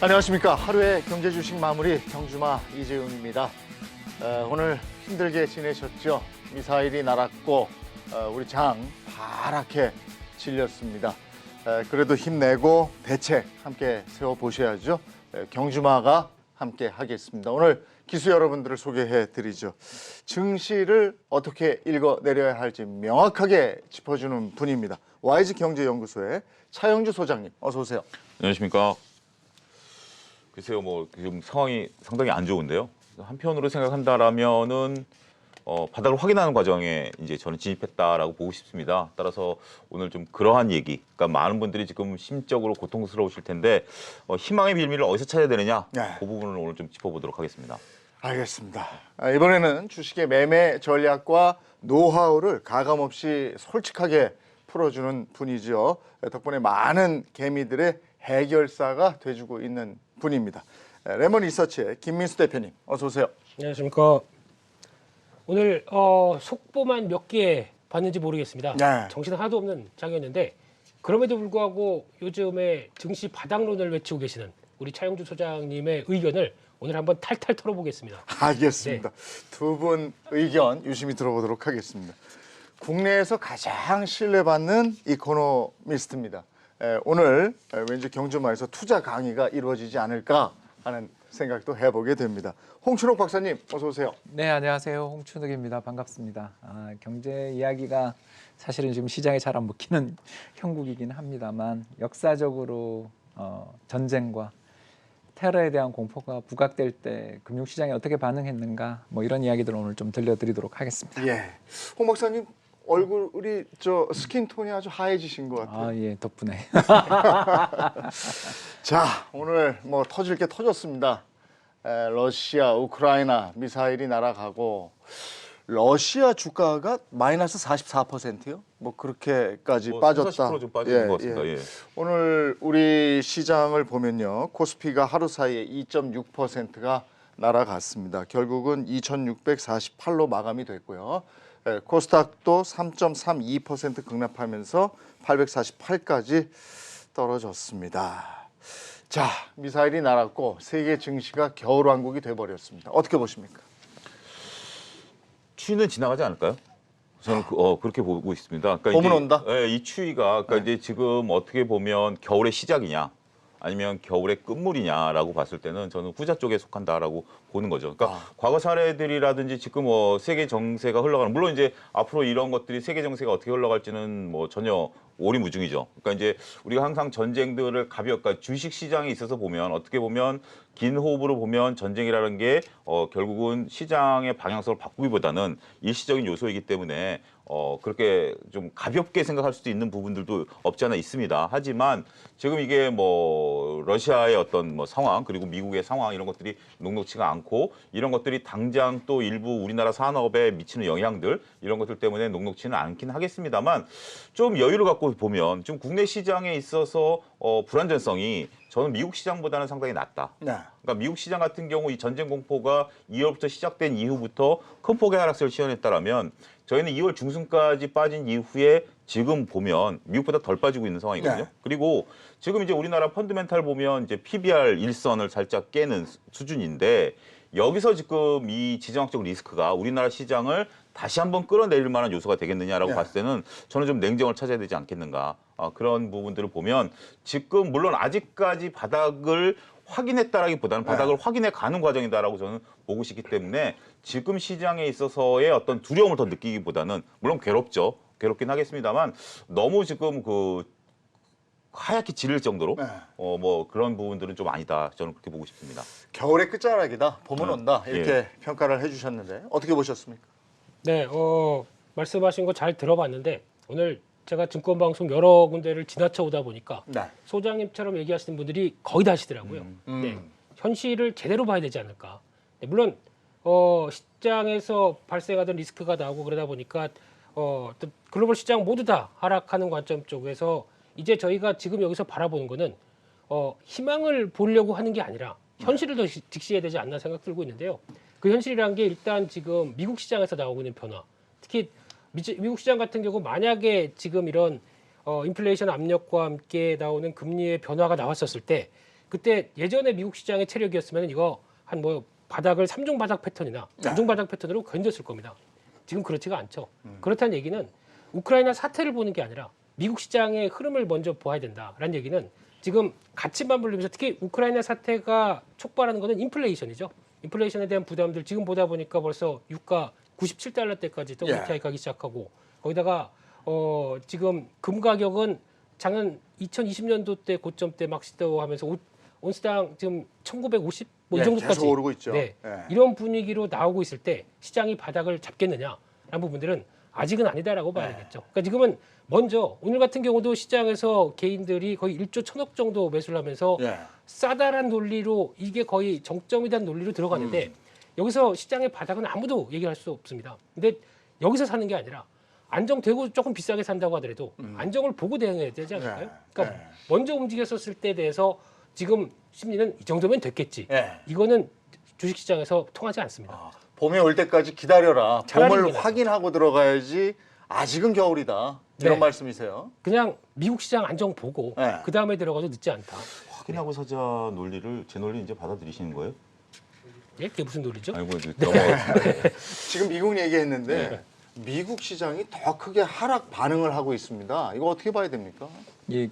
안녕하십니까. 하루의 경제 주식 마무리 경주마 이재훈입니다. 오늘 힘들게 지내셨죠? 미사일이 날았고 우리 장 파랗게 질렸습니다. 그래도 힘내고 대책 함께 세워보셔야죠. 경주마가 함께 하겠습니다. 오늘 기수 여러분들을 소개해 드리죠. 증시를 어떻게 읽어내려야 할지 명확하게 짚어주는 분입니다. YG 경제연구소의 차영주 소장님, 어서 오세요. 안녕하십니까. 글쎄요, 뭐 지금 상황이 상당히 안 좋은데요. 한편으로 생각한다라면은 바닥을 확인하는 과정에 이제 저는 진입했다라고 보고 싶습니다. 따라서 오늘 좀 그러한 얘기, 그러니까 많은 분들이 지금 심적으로 고통스러우실 텐데 희망의 빌미를 어디서 찾아야 되느냐, 네. 그 부분을 오늘 좀 짚어보도록 하겠습니다. 알겠습니다. 이번에는 주식의 매매 전략과 노하우를 가감없이 솔직하게 풀어주는 분이죠. 덕분에 많은 개미들의 해결사가 돼주고 있는 분입니다. 레몬 리서치의 김민수 대표님, 어서 오세요. 안녕하십니까. 오늘 속보만 몇 개 봤는지 모르겠습니다. 네. 정신 하나도 없는 장이었는데 그럼에도 불구하고 요즘에 증시 바닥론을 외치고 계시는 우리 차영주 소장님의 의견을 오늘 한번 탈탈 털어보겠습니다. 알겠습니다. 두 분 의견 유심히 들어보도록 하겠습니다. 국내에서 가장 신뢰받는 이코노미스트입니다. 오늘 왠지 경주마에서 투자 강의가 이루어지지 않을까 하는 생각도 해보게 됩니다. 홍춘옥 박사님, 어서 오세요. 네, 안녕하세요. 홍춘욱입니다. 반갑습니다. 경제 이야기가 사실은 지금 시장에 잘 안 먹히는 형국이긴 합니다만 역사적으로 전쟁과 테러에 대한 공포가 부각될 때 금융시장이 어떻게 반응했는가 뭐 이런 이야기들을 오늘 좀 들려드리도록 하겠습니다. 예, 홍 박사님 얼굴이 스킨톤이 아주 하얘지신 것 같아요. 예, 덕분에. 자, 오늘 뭐 터질 게 터졌습니다. 러시아, 우크라이나 미사일이 날아가고 러시아 주가가 마이너스 44%요? 뭐 그렇게까지 빠졌다. 40% 좀 빠진 것 같습니다. 예. 오늘 우리 시장을 보면요, 코스피가 하루 사이에 2.6%가 날아갔습니다. 결국은 2,648로 마감이 됐고요. 코스닥도 3.32% 급락하면서 848까지 떨어졌습니다. 자, 미사일이 날았고 세계 증시가 겨울왕국이 돼버렸습니다. 어떻게 보십니까? 추위는 지나가지 않을까요? 저는 그렇게 보고 있습니다. 그러니까 봄은 이제, 온다? 예, 이 추위가 그러니까 이제 지금 어떻게 보면 겨울의 시작이냐, 아니면 겨울의 끝물이냐라고 봤을 때는 저는 후자 쪽에 속한다라고 보는 거죠. 그러니까 과거 사례들이라든지 지금 세계 정세가 흘러가는, 물론 이제 앞으로 이런 것들이 세계 정세가 어떻게 흘러갈지는 뭐 전혀 오리무중이죠. 그러니까 이제 우리가 항상 전쟁들을 그러니까 주식 시장에 있어서 보면 어떻게 보면 긴 호흡으로 보면 전쟁이라는 게 결국은 시장의 방향성을 바꾸기보다는 일시적인 요소이기 때문에 그렇게 좀 가볍게 생각할 수도 있는 부분들도 없지 않아 있습니다. 하지만 지금 이게 뭐 러시아의 어떤 뭐 상황, 그리고 미국의 상황, 이런 것들이 녹록치가 않고 이런 것들이 당장 또 일부 우리나라 산업에 미치는 영향들, 이런 것들 때문에 녹록치는 않긴 하겠습니다만 좀 여유를 갖고 보면 지금 국내 시장에 있어서 불안전성이 저는 미국 시장보다는 상당히 낮다. 네. 그러니까 미국 시장 같은 경우 이 전쟁 공포가 2월부터 시작된 이후부터 큰 폭의 하락세를 시현했다라면 저희는 2월 중순까지 빠진 이후에 지금 보면 미국보다 덜 빠지고 있는 상황이거든요. 네. 그리고 지금 이제 우리나라 펀드멘탈 보면 이제 PBR 일선을 살짝 깨는 수준인데 여기서 지금 이 지정학적 리스크가 우리나라 시장을 다시 한번 끌어내릴 만한 요소가 되겠느냐라고 네. 봤을 때는 저는 좀 냉정을 찾아야 되지 않겠는가. 그런 부분들을 보면 지금 물론 아직까지 바닥을 확인했다라기보다는 바닥을 확인해 가는 과정이다라고 저는 보고 싶기 때문에 지금 시장에 있어서의 어떤 두려움을 더 느끼기보다는 물론 괴롭죠. 괴롭긴 하겠습니다만 너무 지금 하얗게 지를 정도로 네. 뭐 그런 부분들은 좀 아니다. 저는 그렇게 보고 싶습니다. 겨울의 끝자락이다, 봄은 온다, 이렇게 예. 평가를 해주셨는데 어떻게 보셨습니까? 네, 말씀하신 거 잘 들어봤는데 오늘 제가 증권방송 여러 군데를 지나쳐 오다 보니까 네. 소장님처럼 얘기하시는 분들이 거의 다 하시더라고요. 네, 현실을 제대로 봐야 되지 않을까. 네, 물론 시장에서 발생하던 리스크가 나오고 그러다 보니까 또 글로벌 시장 모두 다 하락하는 관점 쪽에서 이제 저희가 지금 여기서 바라보는 거는 희망을 보려고 하는 게 아니라 현실을 더 직시해야 되지 않나 생각 들고 있는데요. 그 현실이라는 게 일단 지금 미국 시장에서 나오고 있는 변화, 특히 미국 시장 같은 경우 만약에 지금 이런 인플레이션 압력과 함께 나오는 금리의 변화가 나왔었을 때 그때 예전에 미국 시장의 체력이었으면 이거 한 뭐 바닥을 3중 바닥 패턴이나 2중 바닥 패턴으로 견뎠을 겁니다. 지금 그렇지가 않죠. 그렇다는 얘기는 우크라이나 사태를 보는 게 아니라 미국 시장의 흐름을 먼저 보아야 된다라는 얘기는 지금 가치만 불리면서 특히 우크라이나 사태가 촉발하는 것은 인플레이션이죠. 인플레이션에 대한 부담들 지금 보다 보니까 벌써 유가 97달러대까지 WTI 가기 시작하고 거기다가 지금 금 가격은 작년 2020년도 때 고점 때 막 시도하면서 온스당 지금 1950 뭐 이 정도까지 계속 오르고 있죠. 네, 예. 이런 분위기로 나오고 있을 때 시장이 바닥을 잡겠느냐라는 부분들은 아직은 아니다라고 봐야 되겠죠. 그러니까 지금은 먼저 오늘 같은 경우도 시장에서 개인들이 거의 1조 1천억 정도 매수를 하면서 예. 싸다란 논리로 이게 거의 정점이란 논리로 들어가는데 여기서 시장의 바닥은 아무도 얘기할 수 없습니다. 근데 여기서 사는 게 아니라 안정되고 조금 비싸게 산다고 하더라도 안정을 보고 대응해야 되지 않을까요? 그러니까 먼저 움직였었을 때에 대해서 지금 심리는 이 정도면 됐겠지. 예. 이거는 주식시장에서 통하지 않습니다. 봄에 올 때까지 기다려라. 차라리 봄을 이게 낫죠. 확인하고 들어가야지. 아직은 겨울이다. 이런 네. 말씀이세요? 그냥 미국 시장 안정 보고 네. 그 다음에 들어가도 늦지 않다. 확인하고 사자 논리를 제 논리 이제 받아들이시는 거예요? 예? 그게 무슨 논리죠? 아이고 넘어가. 지금 미국 얘기했는데 네. 미국 시장이 더 크게 하락 반응을 하고 있습니다. 이거 어떻게 봐야 됩니까?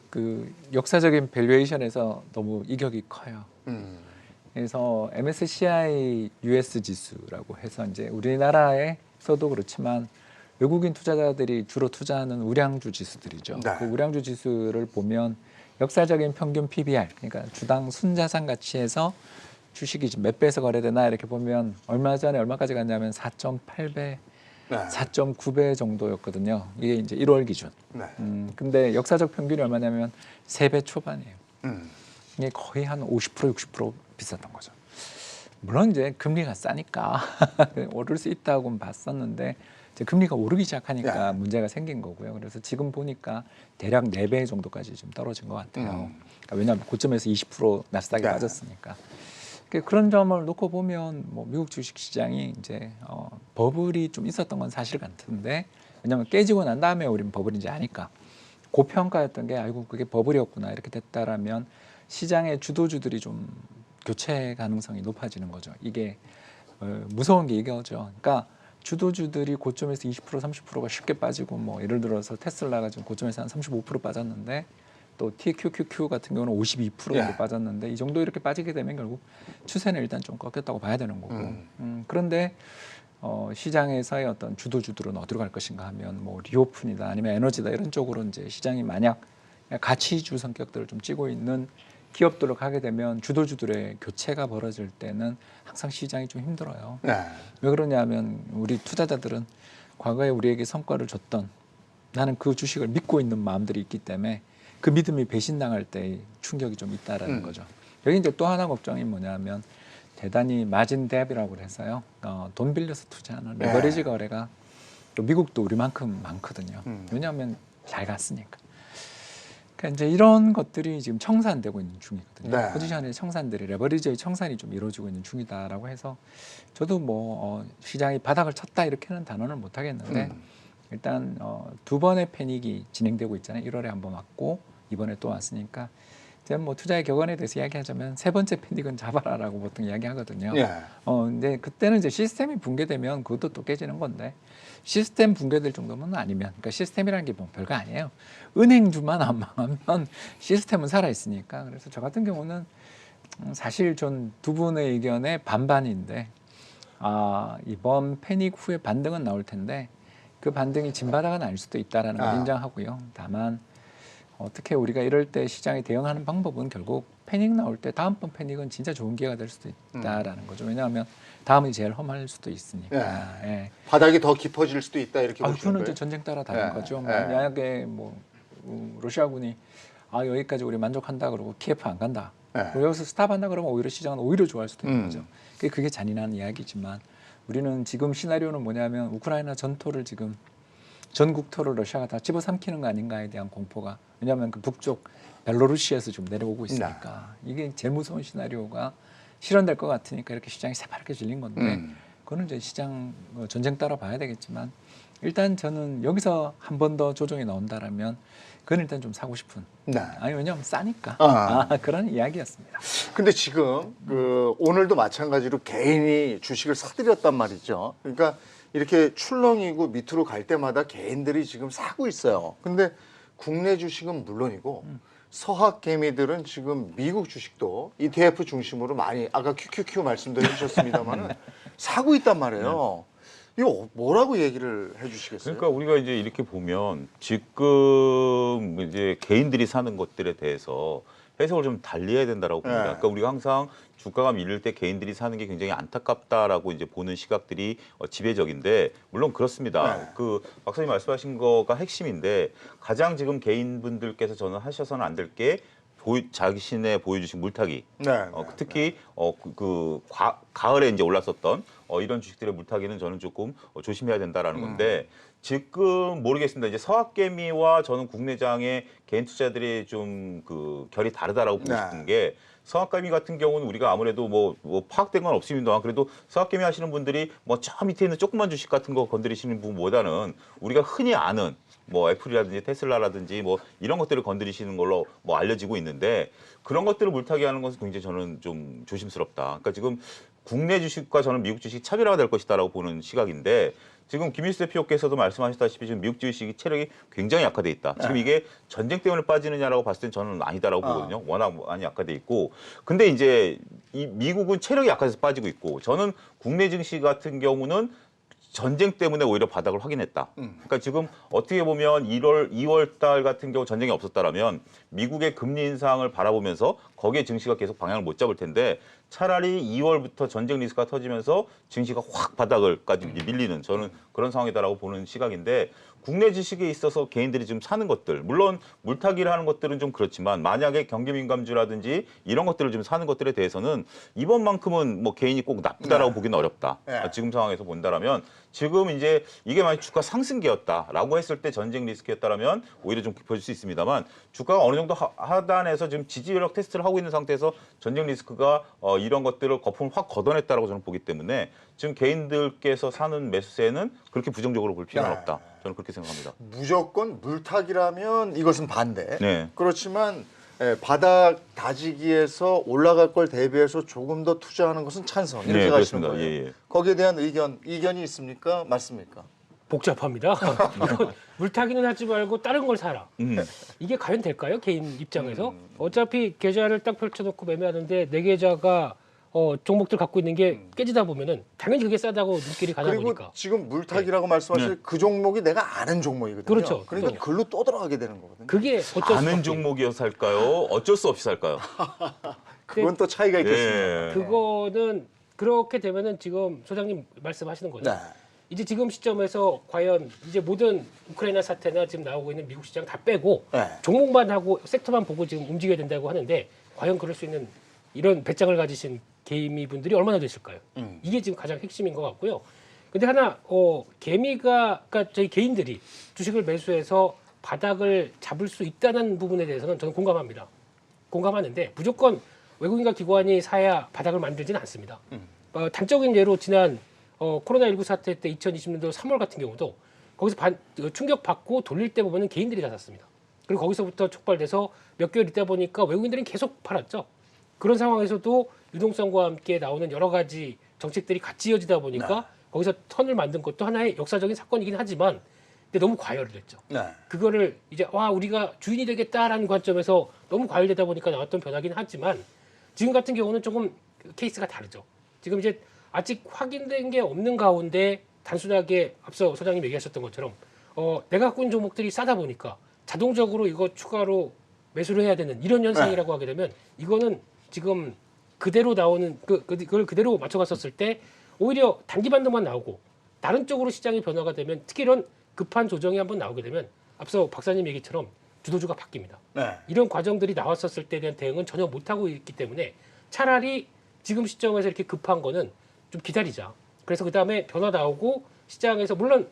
그 역사적인 밸류에이션에서 너무 이격이 커요. 음. 그래서 MSCI US 지수라고 해서 이제 우리나라에서도 그렇지만 외국인 투자자들이 주로 투자하는 우량주 지수들이죠. 네. 그 우량주 지수를 보면 역사적인 평균 PBR, 그러니까 주당 순자산 가치에서 주식이 지금 몇 배에서 거래되나 이렇게 보면 얼마 전에 얼마까지 갔냐면 4.8배, 네. 4.9배 정도였거든요. 이게 이제 1월 기준. 네. 근데 역사적 평균이 얼마냐면 3배 초반이에요. 음. 이게 거의 한 50% 60% 비쌌던 거죠. 물론 이제 금리가 싸니까 오를 수 있다고는 봤었는데 이제 금리가 오르기 시작하니까 문제가 생긴 거고요. 그래서 지금 보니까 대략 4배 정도까지 좀 떨어진 것 같아요. 그러니까 왜냐하면 고점에서 20% 나스닥이 네. 빠졌으니까. 그런 점을 놓고 보면 뭐 미국 주식시장이 이제 버블이 좀 있었던 건 사실 같은데 왜냐하면 깨지고 난 다음에 우리는 버블인지 아니까 고평가였던 게 아이고 그게 버블이었구나 이렇게 됐다라면 시장의 주도주들이 좀 교체 가능성이 높아지는 거죠. 이게 무서운 게 이거죠. 그러니까 주도주들이 고점에서 20% 30%가 쉽게 빠지고 뭐 예를 들어서 테슬라가 지금 고점에서 한 35% 빠졌는데 또 TQQQ 같은 경우는 52% 정도 빠졌는데 이 정도 이렇게 빠지게 되면 결국 추세는 일단 좀 꺾였다고 봐야 되는 거고 그런데 시장에서의 어떤 주도주들은 어디로 갈 것인가 하면 뭐 리오픈이다 아니면 에너지다 이런 쪽으로 이제 시장이 만약 가치주 성격들을 좀 찌고 있는 기업들로 가게 되면 주도주들의 교체가 벌어질 때는 항상 시장이 좀 힘들어요. 네. 왜 그러냐면 우리 투자자들은 과거에 우리에게 성과를 줬던 나는 그 주식을 믿고 있는 마음들이 있기 때문에 그 믿음이 배신당할 때 충격이 좀 있다라는 거죠. 여기 이제 또 하나 걱정이 뭐냐면 대단히 마진 뎁이라고 해서요. 돈 빌려서 투자하는 레버리지 거래가 또 미국도 우리만큼 많거든요. 왜냐하면 잘 갔으니까. 그러니까 이제 이런 것들이 지금 청산되고 있는 중이거든요. 네. 포지션의 청산들이 레버리지의 청산이 좀 이루어지고 있는 중이다라고 해서 저도 뭐 시장이 바닥을 쳤다 이렇게는 단언을 못 하겠는데 일단 두 번의 패닉이 진행되고 있잖아요. 1월에 한 번 왔고 이번에 또 왔으니까 이제 뭐 투자의 격언에 대해서 이야기하자면 세 번째 패닉은 잡아라라고 보통 이야기하거든요. 예. 근데 그때는 이제 시스템이 붕괴되면 그것도 또 깨지는 건데 시스템 붕괴될 정도면 아니면 그러니까 시스템이라는 게 뭐 별거 아니에요. 은행주만 안 망하면 시스템은 살아 있으니까 그래서 저 같은 경우는 사실 전 두 분의 의견에 반반인데 이번 패닉 후에 반등은 나올 텐데 그 반등이 진바닥은 아닐 수도 있다라는 걸 인정하고요. 다만 어떻게 우리가 이럴 때 시장에 대응하는 방법은 결국 패닉 나올 때 다음번 패닉은 진짜 좋은 기회가 될 수도 있다라는 거죠. 왜냐하면 다음이 제일 험할 수도 있으니까. 예. 바닥이 더 깊어질 수도 있다 이렇게 보시는 그거는 거예요? 이제 전쟁 따라 다른 예. 거죠. 예. 만약에 뭐 러시아군이 여기까지 우리 만족한다 그러고 키예프 안 간다. 예. 그리고 여기서 스탑한다 그러면 오히려 시장은 오히려 좋아할 수도 있는 거죠. 그게 잔인한 이야기지만 우리는 지금 시나리오는 뭐냐면 우크라이나 전토를 지금 전국토를 러시아가 다 집어삼키는 거 아닌가에 대한 공포가 왜냐하면 그 북쪽 벨로루시에서 좀 내려오고 있으니까 이게 제일 무서운 시나리오가 실현될 것 같으니까 이렇게 시장이 새파랗게 질린 건데 그거는 이제 시장 전쟁 따라 봐야 되겠지만 일단 저는 여기서 한 번 더 조정이 나온다라면 그건 일단 좀 사고 싶은. 네. 아니 왜냐하면 싸니까. 아. 그런 이야기였습니다. 근데 지금 오늘도 마찬가지로 개인이 주식을 사들였단 말이죠. 그러니까 이렇게 출렁이고 밑으로 갈 때마다 개인들이 지금 사고 있어요. 근데 국내 주식은 물론이고 서학 개미들은 지금 미국 주식도 ETF 중심으로 많이 아까 QQQ 말씀도 해주셨습니다만은 사고 있단 말이에요. 이거 뭐라고 얘기를 해주시겠어요? 그러니까 우리가 이제 이렇게 보면 지금 이제 개인들이 사는 것들에 대해서 해석을 좀 달리해야 된다라고 봅니다. 네. 그러니까 우리가 항상 주가가 밀릴 때 개인들이 사는 게 굉장히 안타깝다라고 이제 보는 시각들이 지배적인데 물론 그렇습니다. 네. 그 박사님 말씀하신 거가 핵심인데 가장 지금 개인분들께서 저는 하셔서는 안 될 게 자신의 보여주신 물타기. 네. 특히 가을에 이제 올랐었던 이런 주식들의 물타기는 저는 조금 조심해야 된다라는 건데 지금 모르겠습니다. 이제 서학개미와 저는 국내장의 개인 투자들이 좀 그 결이 다르다라고 보고 네. 싶은 게 서학개미 같은 경우는 우리가 아무래도 뭐 파악된 건 없습니다만 그래도 서학개미 하시는 분들이 뭐 저 밑에 있는 조그만 주식 같은 거 건드리시는 분보다는 우리가 흔히 아는 뭐 애플이라든지 테슬라라든지 뭐 이런 것들을 건드리시는 걸로 뭐 알려지고 있는데 그런 것들을 물타기 하는 것은 굉장히 저는 좀 조심스럽다. 그러니까 지금 국내 주식과 저는 미국 주식 차별화가 될 것이다라고 보는 시각인데 지금 김일수 대표께서도 말씀하셨다시피 지금 미국 주식이 체력이 굉장히 약화돼 있다. 지금 이게 전쟁 때문에 빠지느냐라고 봤을 땐 저는 아니다라고 보거든요. 워낙 많이 약화돼 있고. 근데 이제 이 미국은 체력이 약해서 빠지고 있고 저는 국내 증시 같은 경우는 전쟁 때문에 오히려 바닥을 확인했다. 그러니까 지금 어떻게 보면 2월 달 같은 경우 전쟁이 없었다라면 미국의 금리 인상을 바라보면서 거기에 증시가 계속 방향을 못 잡을 텐데 차라리 2월부터 전쟁 리스크가 터지면서 증시가 확 바닥을까지 밀리는 저는 그런 상황이다라고 보는 시각인데 국내 주식에 있어서 개인들이 지금 사는 것들 물론 물타기를 하는 것들은 좀 그렇지만 만약에 경기민감주라든지 이런 것들을 좀 사는 것들에 대해서는 이번만큼은 뭐 개인이 꼭 나쁘다라고 보기는 어렵다. 네. 지금 지금 상황에서 본다라면 지금 이제 이게 만약 주가 상승기였다라고 했을 때 전쟁 리스크였다라면 오히려 좀 깊어질 수 있습니다만 주가가 어느 정도 하단에서 지금 지지력 테스트를 하고 있는 상태에서 전쟁 리스크가 이런 것들을 거품을 확 걷어냈다라고 저는 보기 때문에 지금 개인들께서 사는 매수세는 그렇게 부정적으로 볼 필요는 네. 없다. 저는 그렇게 생각합니다. 무조건 물타기라면 이것은 반대. 네. 그렇지만 바닥 다지기에서 올라갈 걸 대비해서 조금 더 투자하는 것은 찬성. 이렇게 네, 가시는 그렇습니다. 거예요. 예, 예. 거기에 대한 이견이 있습니까? 맞습니까? 복잡합니다. 이건 물타기는 하지 말고 다른 걸 사라. 음. 이게 과연 될까요? 개인 입장에서? 어차피 계좌를 딱 펼쳐놓고 매매하는데 내 계좌가 종목들 갖고 있는 게 깨지다 보면은 당연히 그게 싸다고 눈길이 가다 그리고 보니까. 지금 물타기라고 말씀하실 그 종목이 내가 아는 종목이거든요. 그렇죠. 그러니까 또. 글로 또 들어가게 되는 거거든요. 그게 어쩔 수 아는 없게. 종목이어서 살까요? 어쩔 수 없이 살까요? 그건 또 차이가 있겠습니다. 예. 그거는 그렇게 되면은 지금 소장님 말씀하시는 거죠. 네. 이제 지금 시점에서 과연 이제 모든 우크라이나 사태나 지금 나오고 있는 미국 시장 다 빼고 네. 종목만 하고 섹터만 보고 지금 움직여야 된다고 하는데 과연 그럴 수 있는 이런 배짱을 가지신 개미 분들이 얼마나 되실까요? 이게 지금 가장 핵심인 것 같고요. 근데 하나 그러니까 저희 개인들이 주식을 매수해서 바닥을 잡을 수 있다는 부분에 대해서는 저는 공감합니다. 공감하는데 무조건 외국인과 기관이 사야 바닥을 만들지는 않습니다. 단적인 예로 지난 코로나19 사태 때 2020년도 3월 같은 경우도 거기서 충격받고 돌릴 때 보면은 개인들이 다 샀습니다. 그리고 거기서부터 촉발돼서 몇 개월 있다 보니까 외국인들은 계속 팔았죠. 그런 상황에서도 유동성과 함께 나오는 여러 가지 정책들이 같이 이어지다 보니까 거기서 턴을 만든 것도 하나의 역사적인 사건이긴 하지만 근데 너무 과열을 했죠. 네. 그거를 이제 우리가 주인이 되겠다라는 관점에서 너무 과열되다 보니까 나왔던 변화긴 하지만 지금 같은 경우는 조금 케이스가 다르죠. 지금 이제 아직 확인된 게 없는 가운데 단순하게 앞서 소장님 얘기하셨던 것처럼 내가 갖고 있는 종목들이 싸다 보니까 자동적으로 이거 추가로 매수를 해야 되는 이런 현상이라고 하게 되면 이거는 지금 그대로 나오는 그걸 그대로 맞춰갔었을 때 오히려 단기 반등만 나오고 다른 쪽으로 시장이 변화가 되면 특히 이런 급한 조정이 한번 나오게 되면 앞서 박사님 얘기처럼 주도주가 바뀝니다. 네. 이런 과정들이 나왔었을 때에 대한 대응은 전혀 못하고 있기 때문에 차라리 지금 시점에서 이렇게 급한 거는 좀 기다리자. 그래서 그다음에 변화 나오고 시장에서 물론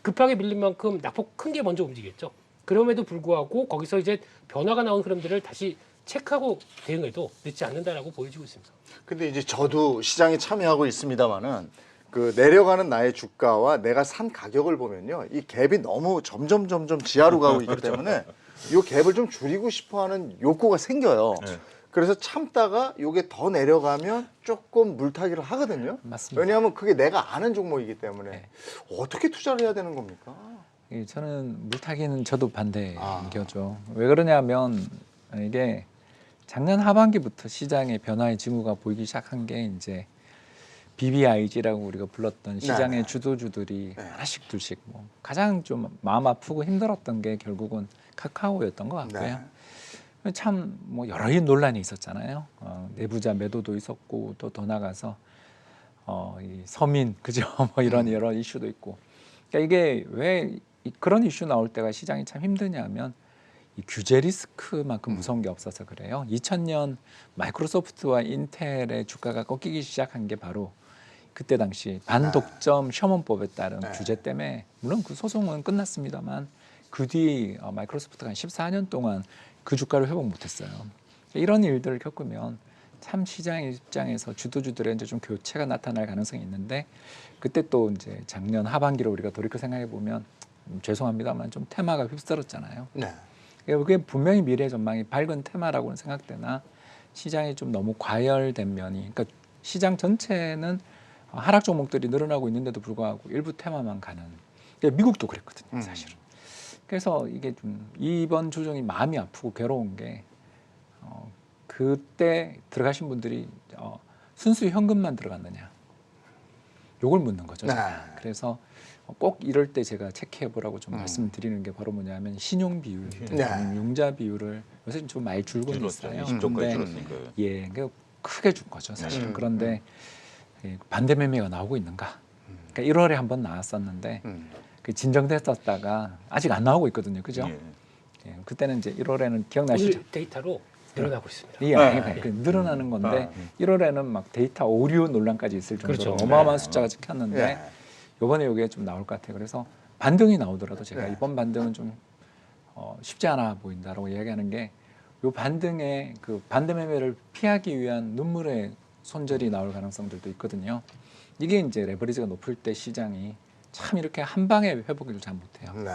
급하게 밀린 만큼 낙폭 큰 게 먼저 움직였죠. 그럼에도 불구하고 거기서 이제 변화가 나온 흐름들을 다시 체크하고 대응해도 늦지 않는다라고 보여지고 있습니다. 근데 이제 저도 시장에 참여하고 있습니다만은 그 내려가는 나의 주가와 내가 산 가격을 보면요, 이 갭이 너무 점점 지하로 가고 있기 때문에 이 갭을 좀 줄이고 싶어하는 욕구가 생겨요. 네. 그래서 참다가 이게 더 내려가면 조금 물타기를 하거든요. 맞습니다. 왜냐하면 그게 내가 아는 종목이기 때문에 네. 어떻게 투자를 해야 되는 겁니까? 예, 저는 물타기는 저도 반대 아. 의견이죠. 왜 그러냐면 이게 작년 하반기부터 시장의 변화의 징후가 보이기 시작한 게 이제 BBIG라고 우리가 불렀던 시장의 네. 주도주들이 네. 하나씩 둘씩 뭐 가장 좀 마음 아프고 힘들었던 게 결국은 카카오였던 것 같고요. 참 뭐 여러 논란이 있었잖아요. 내부자 매도도 있었고 또 더 나가서 이 서민 그죠 뭐 이런 여러 이슈도 있고. 그러니까 이게 왜 그런 이슈 나올 때가 시장이 참 힘드냐면 이 규제 리스크만큼 무서운 게 없어서 그래요. 2000년 마이크로소프트와 인텔의 주가가 꺾이기 시작한 게 바로 그때 당시 반독점 셔먼법에 따른 규제 때문에 물론 그 소송은 끝났습니다만 그 뒤 마이크로소프트가 한 14년 동안 그 주가를 회복 못했어요. 이런 일들을 겪으면 참 시장 입장에서 주도주들의 이제 좀 교체가 나타날 가능성이 있는데 그때 또 이제 작년 하반기로 우리가 돌이켜 생각해 보면 죄송합니다만 좀 테마가 휩쓸었잖아요. 네. 그게 분명히 미래 전망이 밝은 테마라고는 생각되나 시장이 좀 너무 과열된 면이 그러니까 시장 전체는 하락 종목들이 늘어나고 있는데도 불구하고 일부 테마만 가는 그러니까 미국도 그랬거든요 사실은. 그래서 이게 좀 이번 조정이 마음이 아프고 괴로운 게 그때 들어가신 분들이 순수 현금만 들어갔느냐 요걸 묻는 거죠. 네. 그래서 꼭 이럴 때 제가 체크해 보라고 좀 말씀드리는 게 바로 뭐냐면 신용 비율, 네. 융자 비율을 요새 좀 많이 줄고 있어요. 20조까지 근데 줄었으니까요. 예, 그 크게 준 거죠 사실은. 그런데 예, 반대 매매가 나오고 있는가? 그러니까 1월에 한번 나왔었는데 그 진정됐었다가 아직 안 나오고 있거든요, 그죠? 예. 예, 그때는 이제 1월에는 기억나시죠? 오늘 데이터로 늘어나고 있습니다. 예, 네. 그 늘어나는 건데 1월에는 막 데이터 오류 논란까지 있을 정도로 그렇죠. 어마어마한 숫자가 찍혔는데 예. 이번에 이게 좀 나올 것 같아요. 그래서 반등이 나오더라도 제가 네. 이번 반등은 좀 쉽지 않아 보인다라고 이야기하는 게 이 반등의 그 반대 매매를 피하기 위한 눈물의 손절이 나올 가능성들도 있거든요. 이게 이제 레버리지가 높을 때 시장이 참 이렇게 한 방에 회복을 잘 못해요. 네.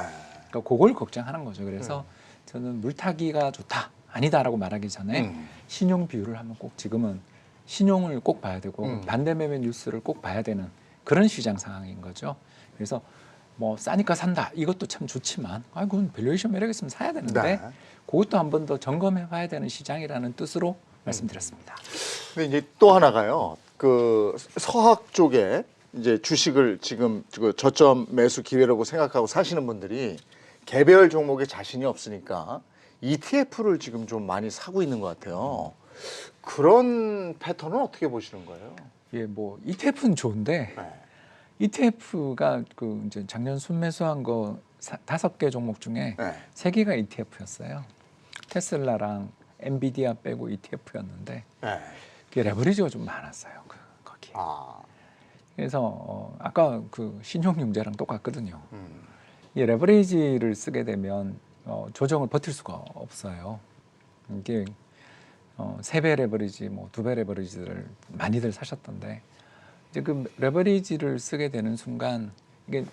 그러니까 그걸 걱정하는 거죠. 그래서 저는 물타기가 좋다 아니다라고 말하기 전에 신용 비율을 한번 꼭 지금은 신용을 꼭 봐야 되고 반대 매매 뉴스를 꼭 봐야 되는 그런 시장 상황인 거죠. 그래서 뭐 싸니까 산다 이것도 참 좋지만 그건 밸류에이션 매력 있으면 사야 되는데 네. 그것도 한 번 더 점검해 봐야 되는 시장이라는 뜻으로 말씀드렸습니다. 근데 이제 또 하나가요. 그 서학 쪽에 이제 주식을 지금 그 저점 매수 기회라고 생각하고 사시는 분들이 개별 종목에 자신이 없으니까 ETF를 지금 좀 많이 사고 있는 것 같아요. 그런 패턴은 어떻게 보시는 거예요? 예, 뭐 ETF는 좋은데 네. ETF가 그 이제 작년 순매수한 거 5개 종목 중에 네. 3개가 ETF였어요. 테슬라랑 엔비디아 빼고 ETF였는데 네. 그게 레버리지가 좀 많았어요. 거기. 아. 그래서 아까 그 신용융자랑 똑같거든요. 이 레버리지를 쓰게 되면 조정을 버틸 수가 없어요. 이게 3배 레버리지, 뭐 2배 레버리지를 많이들 사셨던데 이제 그 레버리지를 쓰게 되는 순간 이게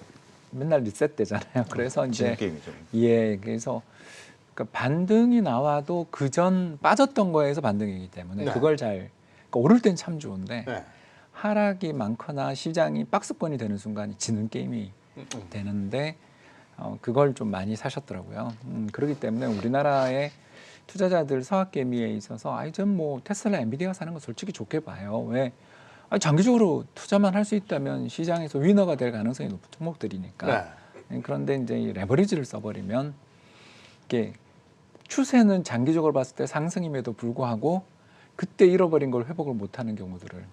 맨날 리셋되잖아요. 그래서 이제 지는 게임이죠. 예, 그래서 그러니까 반등이 나와도 그 전 빠졌던 거에서 반등이기 때문에 네. 그걸 잘 그러니까 오를 땐 참 좋은데 네. 하락이 많거나 시장이 박스권이 되는 순간이 지는 게임이 되는데 그걸 좀 많이 사셨더라고요. 그렇기 때문에 우리나라의 투자자들 서학개미에 있어서 전 뭐 테슬라, 엔비디아 사는 거 솔직히 좋게 봐요. 왜? 장기적으로 투자만 할 수 있다면 시장에서 위너가 될 가능성이 높은 종목들이니까. 네. 그런데 이제 이 레버리지를 써버리면 이게 추세는 장기적으로 봤을 때 상승임에도 불구하고 그때 잃어버린 걸 회복을 못하는 경우들을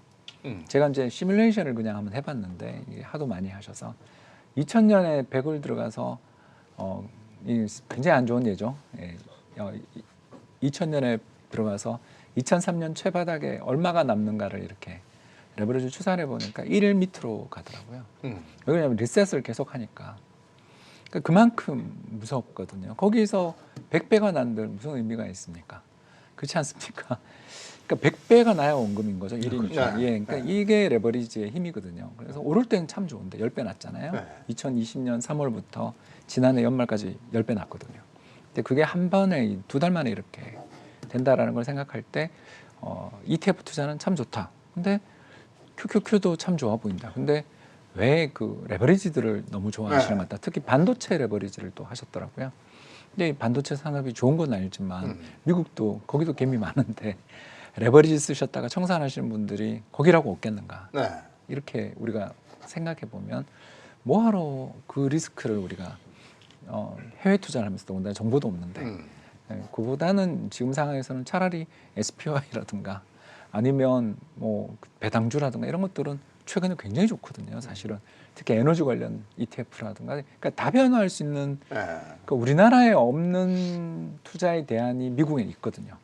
제가 이제 시뮬레이션을 그냥 한번 해봤는데 이게 하도 많이 하셔서 2000년에 100을 들어가서 굉장히 안 좋은 예죠. 2000년에 들어가서 2003년 최바닥에 얼마가 남는가를 이렇게 레버리지 추산해 보니까 1일 밑으로 가더라고요. 왜냐하면 리셋을 계속 하니까. 그러니까 그만큼 무섭거든요. 거기서 100배가 난들 무슨 의미가 있습니까? 그렇지 않습니까? 그러니까 100배가 나야 원금인 거죠. 1이니까. 네. 예, 그러니까 이게 레버리지의 힘이거든요. 그래서 오를 때는 참 좋은데 10배 났잖아요. 네. 2020년 3월부터 지난해 연말까지 10배 났거든요. 근데 그게 한 번에 2달 만에 이렇게 된다라는 걸 생각할 때 ETF 투자는 참 좋다. 근데 QQQ도 참 좋아 보인다. 근데 왜 그 레버리지들을 너무 좋아하시는 것 같다. 특히 반도체 레버리지를 또 하셨더라고요. 근데 이 반도체 산업이 좋은 건 알지만 미국도 거기도 개미 많은데 레버리지 쓰셨다가 청산하시는 분들이 거기라고 없겠는가. 네. 이렇게 우리가 생각해 보면 뭐하러 그 리스크를 우리가 해외 투자를 하면서 더군다나 정보도 없는데 그보다는 지금 상황에서는 차라리 SPY라든가 아니면 뭐 배당주라든가 이런 것들은 최근에 굉장히 좋거든요. 사실은 특히 에너지 관련 ETF라든가 그러니까 다변화할 수 있는 네. 그러니까 우리나라에 없는 투자의 대안이 미국에 있거든요.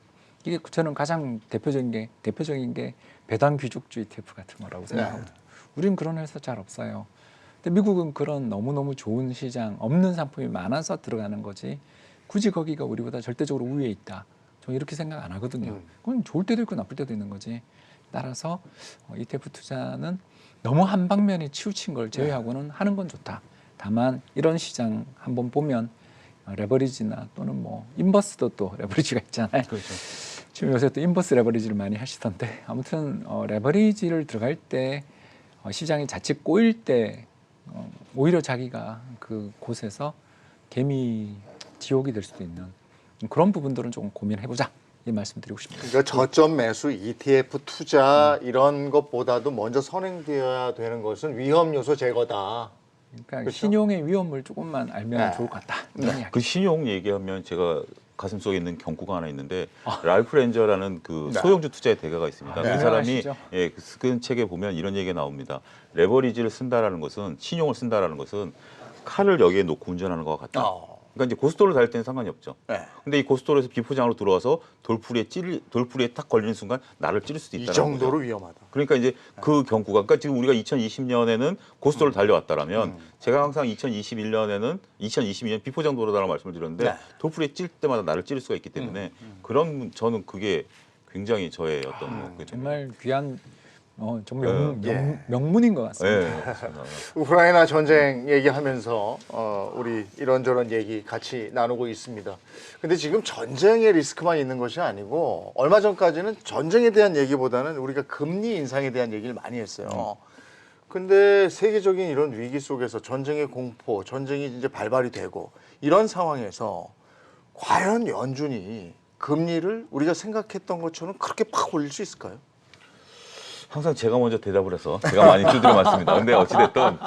이게 저는 가장 대표적인 게 배당 귀족주 ETF 같은 거라고 생각하거든요. 우리는 그런 회사 잘 없어요. 근데 미국은 그런 너무너무 좋은 시장, 없는 상품이 많아서 들어가는 거지 굳이 거기가 우리보다 절대적으로 우위에 있다. 저는 이렇게 생각 안 하거든요. 그건 좋을 때도 있고 나쁠 때도 있는 거지. 따라서 ETF 투자는 너무 한 방면에 치우친 걸 제외하고는 하는 건 좋다. 다만 이런 시장 한번 보면 레버리지나 또는 뭐 인버스도 또 레버리지가 있잖아요. 그렇죠. 지금 요새 또 인버스 레버리지를 많이 하시던데 아무튼 레버리지를 들어갈 때 시장이 자칫 꼬일 때 오히려 자기가 그 곳에서 개미 지옥이 될 수도 있는 그런 부분들은 조금 고민해보자 이 말씀드리고 싶습니다. 그러니까 저점 매수, ETF 투자 이런 것보다도 먼저 선행되어야 되는 것은 위험 요소 제거다. 그러니까 그렇죠? 신용의 위험을 조금만 알면 좋을 것 같다. 이런 이야기. 그 신용 얘기하면 제가 가슴 속에 있는 경구가 하나 있는데 랄프 렌저라는 그 네. 소형주 투자의 대가가 있습니다. 네. 그 사람이 유명하시죠? 그 쓴 책에 보면 이런 얘기가 나옵니다. 레버리지를 쓴다라는 것은 신용을 쓴다라는 것은 칼을 여기에 놓고 운전하는 것과 같다. 그러니까 이제 고속도로 달릴 때는 상관이 없죠. 네. 근데 이 고속도로에서 비포장으로 들어와서 돌풀이에 딱 걸리는 순간 나를 찌를 수도 이 있다는 정도로 거죠. 위험하다. 그러니까 이제 그 경구가 그러니까 지금 우리가 2020년에는 고속도로를 달려왔다라면 제가 항상 2022년 비포장 도로다라고 말씀을 드렸는데 네. 돌풀이에 찔 때마다 나를 찌를 수가 있기 때문에 그런 저는 그게 굉장히 저의 어떤 그게 좀- 정말 귀한 정말 예. 명문인 것 같습니다. 예, 맞습니다. 우크라이나 전쟁 얘기하면서 우리 이런저런 얘기 같이 나누고 있습니다. 근데 지금 전쟁의 리스크만 있는 것이 아니고 얼마 전까지는 전쟁에 대한 얘기보다는 우리가 금리 인상에 대한 얘기를 많이 했어요. 근데 세계적인 이런 위기 속에서 전쟁의 공포, 전쟁이 이제 발발이 되고 이런 상황에서 과연 연준이 금리를 우리가 생각했던 것처럼 그렇게 팍 올릴 수 있을까요? 항상 제가 먼저 대답을 해서 제가 많이 두드려 맞습니다. 근데 어찌됐든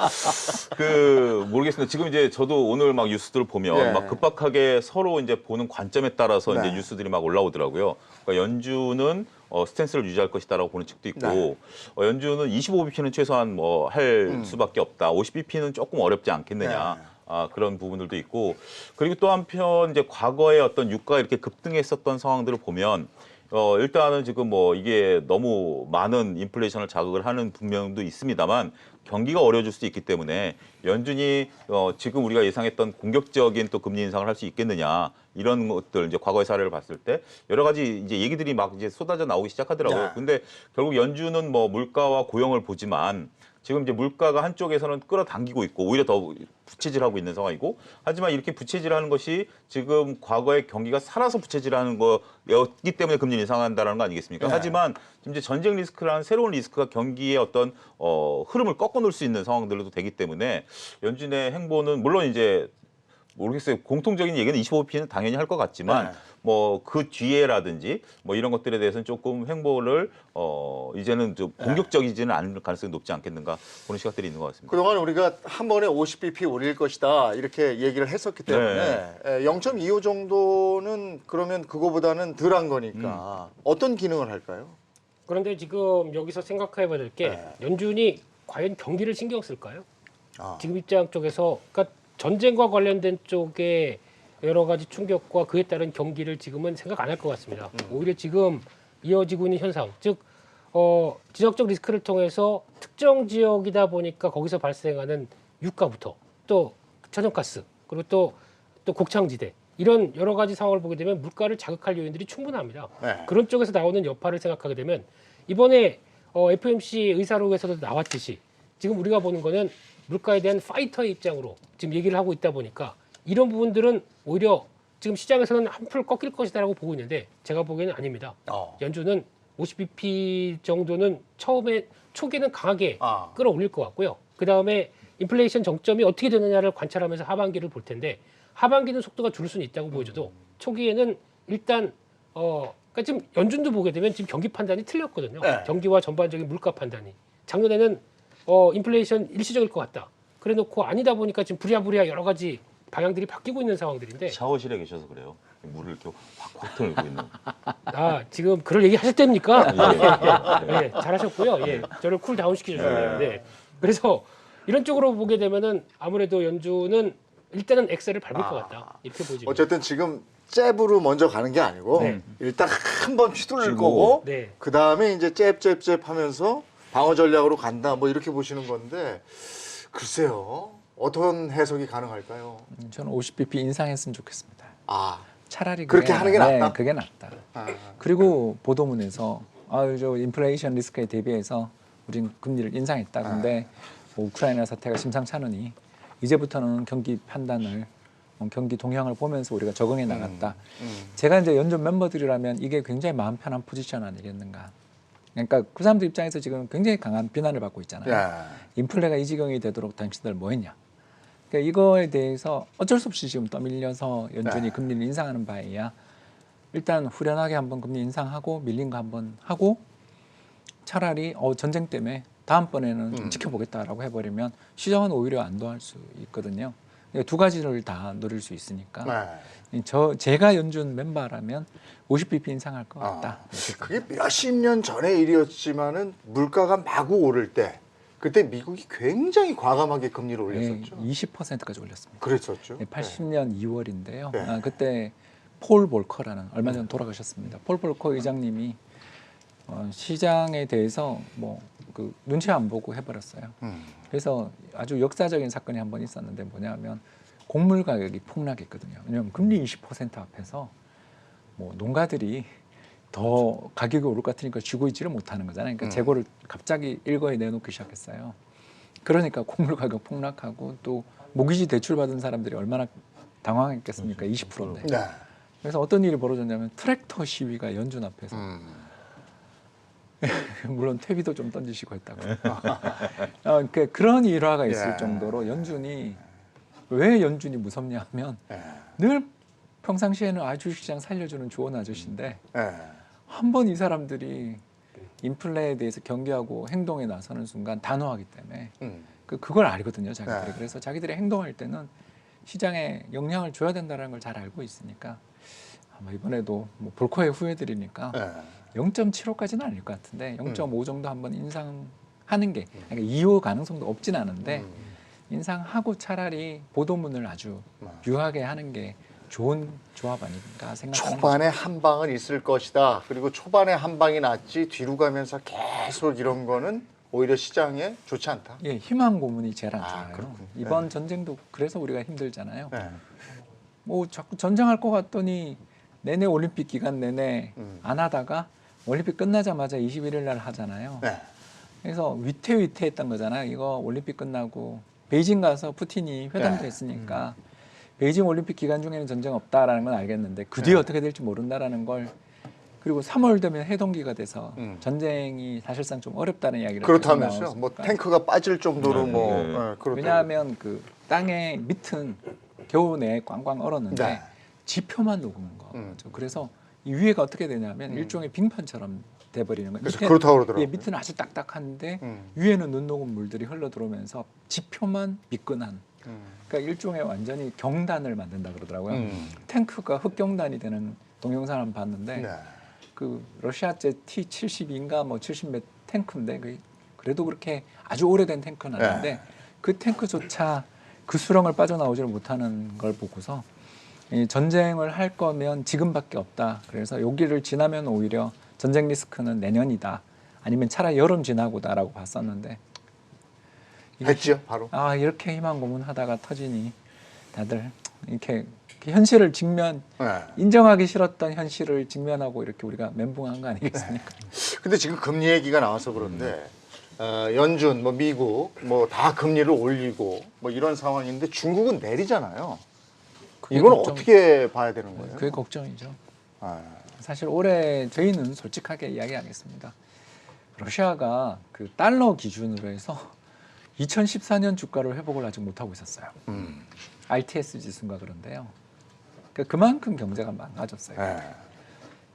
모르겠습니다. 지금 이제 저도 오늘 막 뉴스들을 보면 예. 막 급박하게 서로 이제 보는 관점에 따라서 네. 이제 뉴스들이 막 올라오더라고요. 그러니까 연준은 스탠스를 유지할 것이다라고 보는 측도 있고 네. 연준은 25bp는 최소한 뭐 할 수밖에 없다. 50bp는 조금 어렵지 않겠느냐. 네. 그런 부분들도 있고 그리고 또 한편 이제 과거에 어떤 유가가 이렇게 급등했었던 상황들을 보면 일단은 지금 뭐 이게 너무 많은 인플레이션을 자극을 하는 분명도 있습니다만 경기가 어려워질 수도 있기 때문에 연준이 지금 우리가 예상했던 공격적인 또 금리 인상을 할 수 있겠느냐 이런 것들 이제 과거의 사례를 봤을 때 여러 가지 이제 얘기들이 막 이제 쏟아져 나오기 시작하더라고요. 네. 근데 결국 연준은 뭐 물가와 고용을 보지만 지금 이제 물가가 한쪽에서는 끌어당기고 있고 오히려 더 부채질하고 있는 상황이고 하지만 이렇게 부채질하는 것이 지금 과거의 경기가 살아서 부채질하는 거였기 때문에 금리 인상한다는 거 아니겠습니까? 네. 하지만 지금 이제 전쟁 리스크라는 새로운 리스크가 경기의 어떤 흐름을 꺾어놓을 수 있는 상황들도 되기 때문에 연준의 행보는 물론 이제 모르겠어요. 공통적인 얘기는 25bp는 당연히 할 것 같지만 네. 뭐 그 뒤에라든지 뭐 이런 것들에 대해서는 조금 행보를 이제는 좀 공격적이지는 않을 가능성이 높지 않겠는가 보는 시각들이 있는 것 같습니다. 그동안 우리가 한 번에 50bp 올릴 것이다 이렇게 얘기를 했었기 때문에 0.25 정도는 그러면 그거보다는 덜한 거니까 어떤 기능을 할까요? 그런데 지금 여기서 생각해봐야 될 게 네. 연준이 과연 경기를 신경 쓸까요? 아. 지금 입장 쪽에서 그러니까 전쟁과 관련된 쪽에 여러 가지 충격과 그에 따른 경기를 지금은 생각 안 할 것 같습니다. 오히려 지금 이어지고 있는 현상, 즉 지역적 리스크를 통해서 특정 지역이다 보니까 거기서 발생하는 유가부터 또 천연가스 그리고 또 곡창지대 이런 여러 가지 상황을 보게 되면 물가를 자극할 요인들이 충분합니다. 네. 그런 쪽에서 나오는 여파를 생각하게 되면 이번에 FOMC 의사록에서도 나왔듯이 지금 우리가 보는 거는 물가에 대한 파이터의 입장으로 지금 얘기를 하고 있다 보니까 이런 부분들은 오히려 지금 시장에서는 한풀 꺾일 것이다라고 보고 있는데 제가 보기에는 아닙니다. 연준은 50bp 정도는 초기에는 강하게 끌어올릴 것 같고요. 그 다음에 인플레이션 정점이 어떻게 되느냐를 관찰하면서 하반기를 볼 텐데 하반기는 속도가 줄 수는 있다고 보여줘도 초기에는 일단 그러니까 지금 연준도 보게 되면 지금 경기 판단이 틀렸거든요. 네. 경기와 전반적인 물가 판단이 작년에는 인플레이션 일시적일 것 같다. 그래놓고 아니다 보니까 지금 부랴부랴 여러 가지 방향들이 바뀌고 있는 상황들인데 샤워실에 계셔서 그래요. 물을 이렇게 확확 틀고 있는. 지금 그럴 얘기 하실 때입니까? 예. 네, 잘하셨고요. 예, 저를 쿨 다운 시켜주셨네요. 네. 그래서 이런 쪽으로 보게 되면은 아무래도 연준은 일단은 엑셀을 밟을 것 같다 이렇게 보지. 어쨌든 지금 잽으로 먼저 가는 게 아니고 네. 일단 한 번 휘둘릴 치고. 거고 네. 그 다음에 이제 잽 하면서 방어 전략으로 간다 뭐 이렇게 보시는 건데 글쎄요 어떤 해석이 가능할까요? 저는 50bp 인상했으면 좋겠습니다. 차라리 그렇게 하는 게 낫다? 네, 그게 낫다. 그리고 보도문에서 저 인플레이션 리스크에 대비해서 우린 금리를 인상했다. 근데 뭐 우크라이나 사태가 심상치 않으니 이제부터는 경기 판단을 경기 동향을 보면서 우리가 적응해 나갔다. 제가 이제 연준 멤버들이라면 이게 굉장히 마음 편한 포지션 아니겠는가. 그러니까 그 사람들 입장에서 지금 굉장히 강한 비난을 받고 있잖아요. 인플레가 이 지경이 되도록 당신들 뭐 했냐. 그러니까 이거에 대해서 어쩔 수 없이 지금 떠밀려서 연준이 금리를 인상하는 바에야 일단 후련하게 한번 금리 인상하고 밀린 거 한번 하고 차라리 전쟁 때문에 다음번에는 좀 지켜보겠다라고 해버리면 시장은 오히려 안도할 수 있거든요. 두 가지를 다 노릴 수 있으니까 제가 연준 멤버라면 50bp 인상할 것 같다. 그게 몇십 년 전의 일이었지만은 물가가 마구 오를 때 그때 미국이 굉장히 과감하게 금리를 올렸었죠. 20%까지 올렸습니다. 그랬었죠. 80년 2월인데요. 네. 그때 폴 볼커라는 얼마 전에 돌아가셨습니다. 폴 볼커 의장님이 시장에 대해서 그 눈치 안 보고 해버렸어요. 그래서 아주 역사적인 사건이 한 번 있었는데 뭐냐면 곡물 가격이 폭락했거든요. 왜냐하면 금리 20% 앞에서 농가들이 더 가격이 오를 것 같으니까 쥐고 있지를 못하는 거잖아요. 그러니까 재고를 갑자기 일거에 내놓기 시작했어요. 그러니까 곡물 가격 폭락하고 또 모기지 대출 받은 사람들이 얼마나 당황했겠습니까? 20%인데. 네. 그래서 어떤 일이 벌어졌냐면 트랙터 시위가 연준 앞에서 물론 퇴비도 좀 던지시고 했다고. 그러니까 그런 일화가 있을 정도로 연준이 왜 연준이 무섭냐 하면 늘 평상시에는 주식시장 살려주는 좋은 아저씨인데 한 번 이 사람들이 인플레에 대해서 경계하고 행동에 나서는 순간 단호하기 때문에 그걸 알거든요, 자기들이. 그래서 자기들이 행동할 때는 시장에 영향을 줘야 된다는 걸 잘 알고 있으니까 아마 이번에도 볼커의 후예들이니까 0.75까지는 아닐 것 같은데 0.5 정도 한번 인상하는 게 그러니까 2호 가능성도 없진 않은데 인상하고 차라리 보도문을 아주 유하게 하는 게 좋은 조합 아닌가 생각합니다. 초반에 한 방은 있을 것이다. 그리고 초반에 한 방이 낫지 뒤로 가면서 계속 이런 거는 오히려 시장에 좋지 않다. 예, 희망 고문이 제일 안 좋아요. 그렇군요. 이번 전쟁도 그래서 우리가 힘들잖아요. 자꾸 전쟁할 것 같더니 내내 올림픽 기간 내내 안 하다가 올림픽 끝나자마자 21일 날 하잖아요. 그래서 위태위태했던 거잖아요. 이거 올림픽 끝나고 베이징 가서 푸틴이 회담도 했으니까 베이징 올림픽 기간 중에는 전쟁 없다라는 건 알겠는데 그 뒤에 어떻게 될지 모른다라는 걸 그리고 3월 되면 해동기가 돼서 전쟁이 사실상 좀 어렵다는 이야기를 그렇다면서요. 탱크가 빠질 정도로 그렇다고. 왜냐하면 그 땅의 밑은 겨우 내에 꽝꽝 얼었는데 지표만 녹은 거죠. 그래서 이 위에가 어떻게 되냐면 일종의 빙판처럼 돼버리는 거예요. 그래서 그렇다고 그러더라고요. 밑은 아주 딱딱한데 위에는 눈 녹은 물들이 흘러 들어오면서 지표만 미끈한. 그러니까 일종의 완전히 경단을 만든다 그러더라고요. 탱크가 흑경단이 되는 동영상을 한번 봤는데 그 러시아제 T-72인가 70몇 탱크인데 그래도 그렇게 아주 오래된 탱크는 아닌데 그 탱크조차 그 수렁을 빠져나오지를 못하는 걸 보고서 이 전쟁을 할 거면 지금밖에 없다. 그래서 여기를 지나면 오히려 전쟁 리스크는 내년이다. 아니면 차라리 여름 지나고다라고 봤었는데 했죠, 바로. 이렇게 희망 고문하다가 터지니 다들 이렇게 현실을 네. 인정하기 싫었던 현실을 직면하고 이렇게 우리가 멘붕한 거 아니겠습니까? 근데 지금 금리 얘기가 나와서 그런데 연준, 뭐 미국, 뭐 다 금리를 올리고 뭐 이런 상황인데 중국은 내리잖아요. 그게 이건 걱정- 어떻게 봐야 되는 거예요? 그게 걱정이죠. 아, 사실 올해 저희는 솔직하게 이야기하겠습니다. 러시아가 그 달러 기준으로 해서 2014년 주가를 회복을 아직 못하고 있었어요. RTS 지수인가 그런데요. 그러니까 그만큼 경제가 망가졌어요. 네.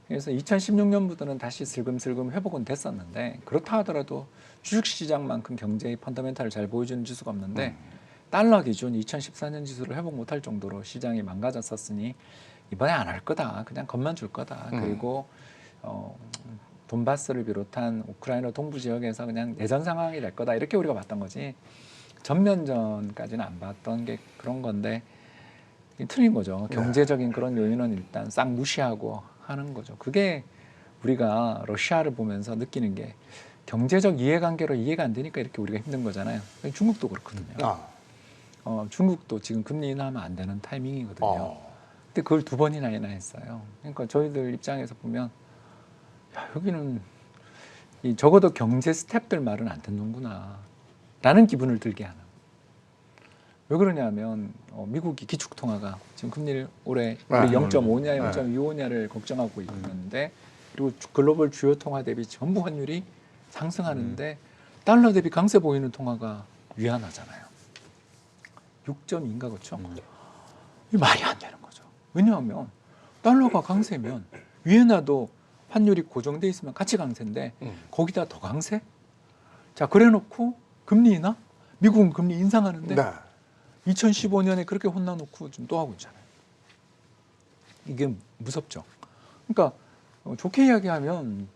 그래서 2016년부터는 다시 슬금슬금 회복은 됐었는데 그렇다 하더라도 주식시장만큼 경제의 펀더멘탈을 잘 보여주는 지수가 없는데 달러 기준 2014년 지수를 회복 못할 정도로 시장이 망가졌었으니 이번에 안 할 거다. 그냥 겁만 줄 거다. 그리고 돈바스를 비롯한 우크라이나 동부 지역에서 그냥 내전 상황이 될 거다. 이렇게 우리가 봤던 거지. 전면전까지는 안 봤던 게 그런 건데 틀린 거죠. 경제적인 그런 요인은 일단 싹 무시하고 하는 거죠. 그게 우리가 러시아를 보면서 느끼는 게 경제적 이해관계로 이해가 안 되니까 이렇게 우리가 힘든 거잖아요. 중국도 그렇거든요. 중국도 지금 금리 인하하면 안 되는 타이밍이거든요. 근데 그걸 2번이나 인하했어요. 그러니까 저희들 입장에서 보면 야, 여기는 적어도 경제 스텝들 말은 안 듣는구나 라는 기분을 들게 하는. 왜 그러냐면 미국이 기축통화가 지금 금리를 올해 0.5냐 0.25냐를 걱정하고 있는데 그리고 글로벌 주요 통화 대비 전부 환율이 상승하는데 달러 대비 강세 보이는 통화가 위안화잖아요. 6.2인가 그렇죠? 이 말이 안 되는 거죠. 왜냐하면 달러가 강세면 위안화도 환율이 고정돼 있으면 같이 강세인데 거기다 더 강세? 자 그래놓고 금리 인하? 미국은 금리 인상하는데 네. 2015년에 그렇게 혼나놓고 지금 또 하고 있잖아요. 이게 무섭죠. 그러니까 좋게 이야기하면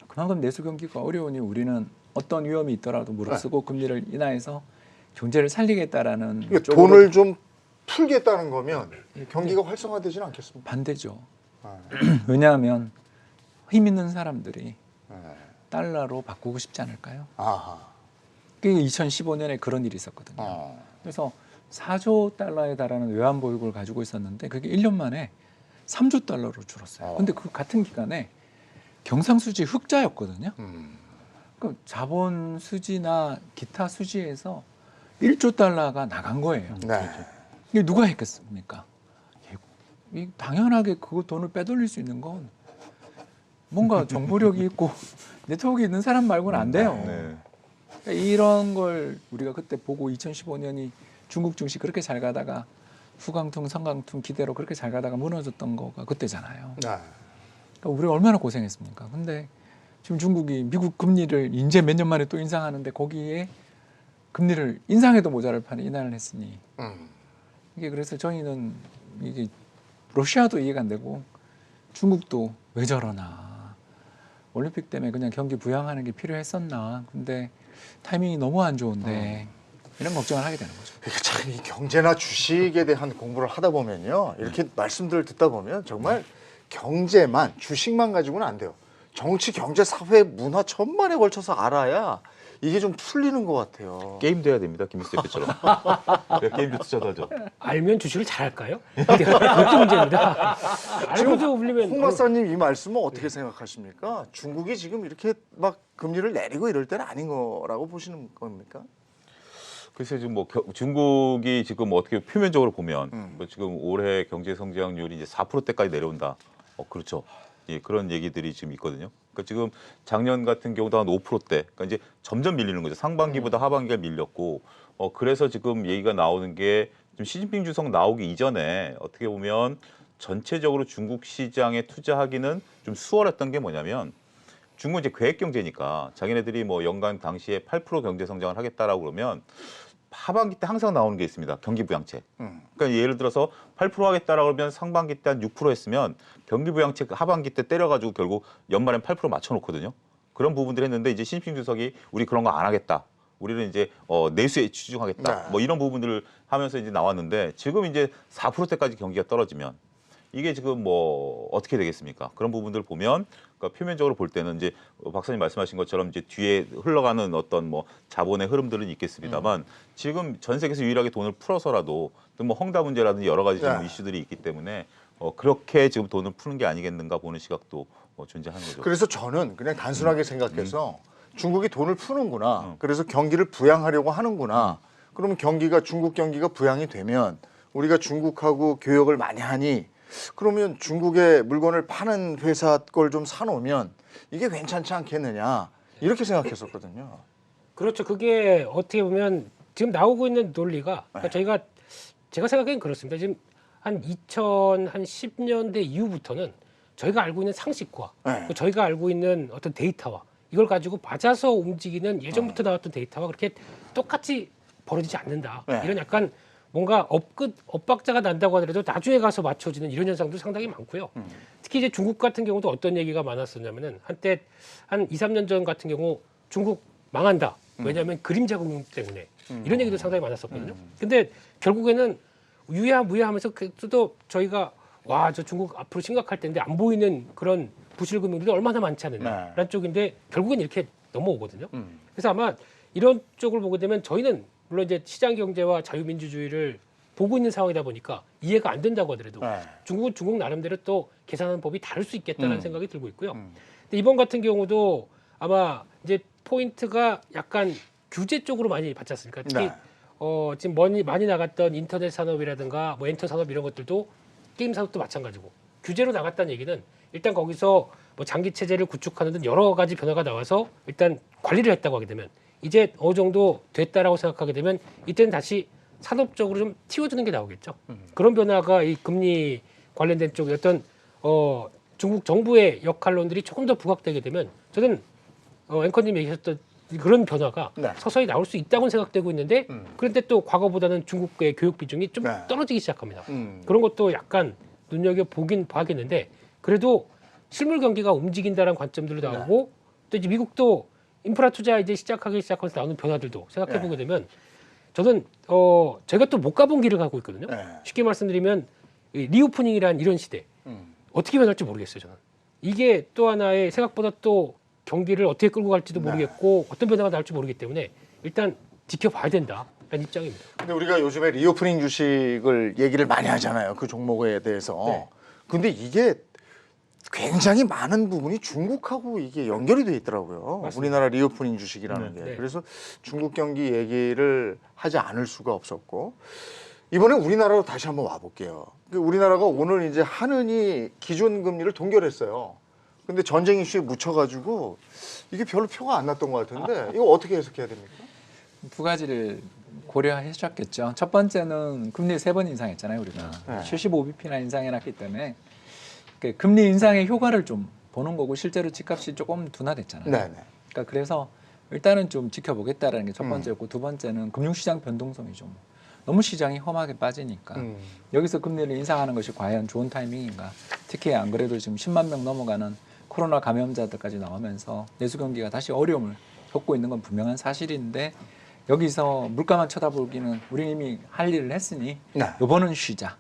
그만큼 내수 경기가 어려우니 우리는 어떤 위험이 있더라도 무릅쓰고 금리를 인하해서 경제를 살리겠다라는 이게 쪽으로 돈을 좀 풀겠다는 거면 경기가 활성화되지는 않겠습니까? 반대죠. 아, 왜냐하면 힘 있는 사람들이 네. 달러로 바꾸고 싶지 않을까요? 아하. 그게 2015년에 그런 일이 있었거든요. 그래서 4조 달러에 달하는 외환 보유고를 가지고 있었는데 그게 1년 만에 3조 달러로 줄었어요. 근데 그 같은 기간에 경상수지 흑자였거든요. 그러니까 자본 수지나 기타 수지에서 1조 달러가 나간 거예요. 네. 이게 누가 했겠습니까? 당연하게 그 돈을 빼돌릴 수 있는 건 뭔가 정보력이 있고 네트워크 있는 사람 말고는 안 돼요. 네. 그러니까 이런 걸 우리가 그때 보고 2015년이 중국 증시 그렇게 잘 가다가 후강통, 성강통 기대로 그렇게 잘 가다가 무너졌던 거가 그때잖아요. 네. 그러니까 우리가 얼마나 고생했습니까? 근데 지금 중국이 미국 금리를 이제 몇 년 만에 또 인상하는데 거기에 금리를 인상해도 모자랄 판에 인하를 했으니 이게 그래서 저희는 이게 러시아도 이해가 안 되고 중국도 왜 저러나 올림픽 때문에 그냥 경기 부양하는 게 필요했었나 근데 타이밍이 너무 안 좋은데 이런 걱정을 하게 되는 거죠. 이게 참 이 경제나 주식에 대한 공부를 하다 보면요. 이렇게 말씀들을 듣다 보면 정말 경제만 주식만 가지고는 안 돼요. 정치, 경제, 사회, 문화 전반에 걸쳐서 알아야 이게 좀 풀리는 것 같아요. 게임도 해야 됩니다. 김민수 대표처럼. 그래야 게임도 투자도 하죠. 알면 주식을 잘할까요? 그것도 문제입니다. 알고도 울리면 홍 박사님 이 말씀은 어떻게 생각하십니까? 중국이 지금 이렇게 막 금리를 내리고 이럴 때는 아닌 거라고 보시는 겁니까? 글쎄 지금 뭐 중국이 지금 뭐 어떻게 표면적으로 보면 뭐 지금 올해 경제 성장률이 이제 4%대까지 내려온다. 그렇죠. 예, 그런 얘기들이 지금 있거든요. 그러니까 지금 작년 같은 경우도 한 5%대. 그러니까 이제 점점 밀리는 거죠. 상반기보다 하반기가 밀렸고, 그래서 지금 얘기가 나오는 게 좀 시진핑 주석 나오기 이전에 어떻게 보면 전체적으로 중국 시장에 투자하기는 좀 수월했던 게 뭐냐면 중국은 이제 계획 경제니까 자기네들이 뭐 연간 당시에 8% 경제 성장을 하겠다라고 그러면 하반기 때 항상 나오는 게 있습니다. 경기 부양책. 그러니까 예를 들어서 8% 하겠다라고 그러면 상반기 때 한 6% 했으면 경기 부양책 하반기 때 때려가지고 결국 연말엔 8% 맞춰놓거든요. 그런 부분들 했는데 이제 시진핑 주석이 우리 그런 거 안 하겠다. 우리는 이제 내수에 치중하겠다. 네. 뭐 이런 부분들을 하면서 이제 나왔는데 지금 이제 4%대까지 경기가 떨어지면 이게 지금 뭐 어떻게 되겠습니까? 그런 부분들 보면 그러니까 표면적으로 볼 때는 이제 박사님 말씀하신 것처럼 이제 뒤에 흘러가는 어떤 뭐 자본의 흐름들은 있겠습니다만 지금 전 세계에서 유일하게 돈을 풀어서라도 뭐 헝다 문제라든지 여러 가지 지금 네. 이슈들이 있기 때문에 그렇게 지금 돈을 푸는 게 아니겠는가 보는 시각도 존재하는 거죠. 그래서 저는 그냥 단순하게 생각해서 중국이 돈을 푸는구나. 그래서 경기를 부양하려고 하는구나. 그러면 중국 경기가 부양이 되면 우리가 중국하고 교역을 많이 하니 그러면 중국의 물건을 파는 회사 걸 좀 사놓으면 이게 괜찮지 않겠느냐. 이렇게 생각했었거든요. 그렇죠. 그게 어떻게 보면 지금 나오고 있는 논리가 그러니까 제가 생각하기엔 그렇습니다. 지금 한 2010년대 이후부터는 저희가 알고 있는 상식과 네. 저희가 알고 있는 어떤 데이터와 이걸 가지고 맞아서 움직이는 예전부터 나왔던 데이터와 그렇게 똑같이 벌어지지 않는다. 네. 이런 약간 뭔가 엇박자가 난다고 하더라도 나중에 가서 맞춰지는 이런 현상도 상당히 많고요. 특히 이제 중국 같은 경우도 어떤 얘기가 많았었냐면은 한때 한 2, 3년 전 같은 경우 중국 망한다. 왜냐하면 그림자 공룡 때문에 이런 얘기도 상당히 많았었거든요. 근데 결국에는 유야무야하면서 그래도 저희가 와, 저 중국 앞으로 심각할 텐데 안 보이는 그런 부실 금융들이 얼마나 많지 않느냐라는 네. 쪽인데 결국엔 이렇게 넘어오거든요. 그래서 아마 이런 쪽을 보게 되면 저희는 물론 이제 시장 경제와 자유민주주의를 보고 있는 상황이다 보니까 이해가 안 된다고 하더라도 네. 중국은 중국 나름대로 또 계산하는 법이 다를 수 있겠다는 생각이 들고 있고요. 근데 이번 같은 경우도 아마 이제 포인트가 약간 규제 쪽으로 많이 받지 않습니까? 특히 네. 지금 많이 나갔던 인터넷 산업이라든가 뭐 엔터 산업 이런 것들도 게임 산업도 마찬가지고 규제로 나갔다는 얘기는 일단 거기서 뭐 장기 체제를 구축하는 등 여러 가지 변화가 나와서 일단 관리를 했다고 하게 되면 이제 어느 정도 됐다라고 생각하게 되면 이때는 다시 산업적으로 좀 틔워주는 게 나오겠죠. 그런 변화가 이 금리 관련된 쪽에 어떤 중국 정부의 역할론들이 조금 더 부각되게 되면 저는 앵커님 얘기하셨던 그런 변화가 네. 서서히 나올 수 있다고 생각되고 있는데 그런데 또 과거보다는 중국의 교육 비중이 좀 네. 떨어지기 시작합니다. 그런 것도 약간 눈여겨보긴 봐야겠는데 그래도 실물 경기가 움직인다는 관점들로 나오고 또 이제 미국도 인프라 투자 이제 시작하기 시작하면서 나오는 변화들도 생각해보게 되면 저는 제가 또 못 가본 길을 가고 있거든요. 네. 쉽게 말씀드리면 이 리오프닝이란 이런 시대 어떻게 변할지 모르겠어요. 저는 이게 또 하나의 생각보다 또 경기를 어떻게 끌고 갈지도 모르겠고 어떤 변화가 나올지 모르기 때문에 일단 지켜봐야 된다라는 입장입니다. 근데 우리가 요즘에 리오프닝 주식을 얘기를 많이 하잖아요. 그 종목에 대해서. 네. 근데 이게 굉장히 많은 부분이 중국하고 이게 연결이 돼 있더라고요. 맞습니다. 우리나라 리오프닝 주식이라는 게. 네. 그래서 중국 경기 얘기를 하지 않을 수가 없었고 이번에 우리나라로 다시 한번 와볼게요. 우리나라가 오늘 이제 하느니 기준금리를 동결했어요. 근데 전쟁 이슈에 묻혀가지고 이게 별로 표가 안 났던 것 같은데 이거 어떻게 해석해야 됩니까? 두 가지를 고려하셨겠죠. 첫 번째는 금리 3번 인상했잖아요, 우리가. 네. 75bp나 인상해놨기 때문에 그 금리 인상의 효과를 좀 보는 거고 실제로 집값이 조금 둔화됐잖아요. 네네. 그러니까 그래서 일단은 좀 지켜보겠다라는 게 첫 번째였고 두 번째는 금융시장 변동성이죠. 너무 시장이 험하게 빠지니까 여기서 금리를 인상하는 것이 과연 좋은 타이밍인가. 특히 안 그래도 지금 10만 명 넘어가는 코로나 감염자들까지 나오면서 내수 경기가 다시 어려움을 겪고 있는 건 분명한 사실인데 여기서 물가만 쳐다보기는 우리 이미 할 일을 했으니 네. 이번은 쉬자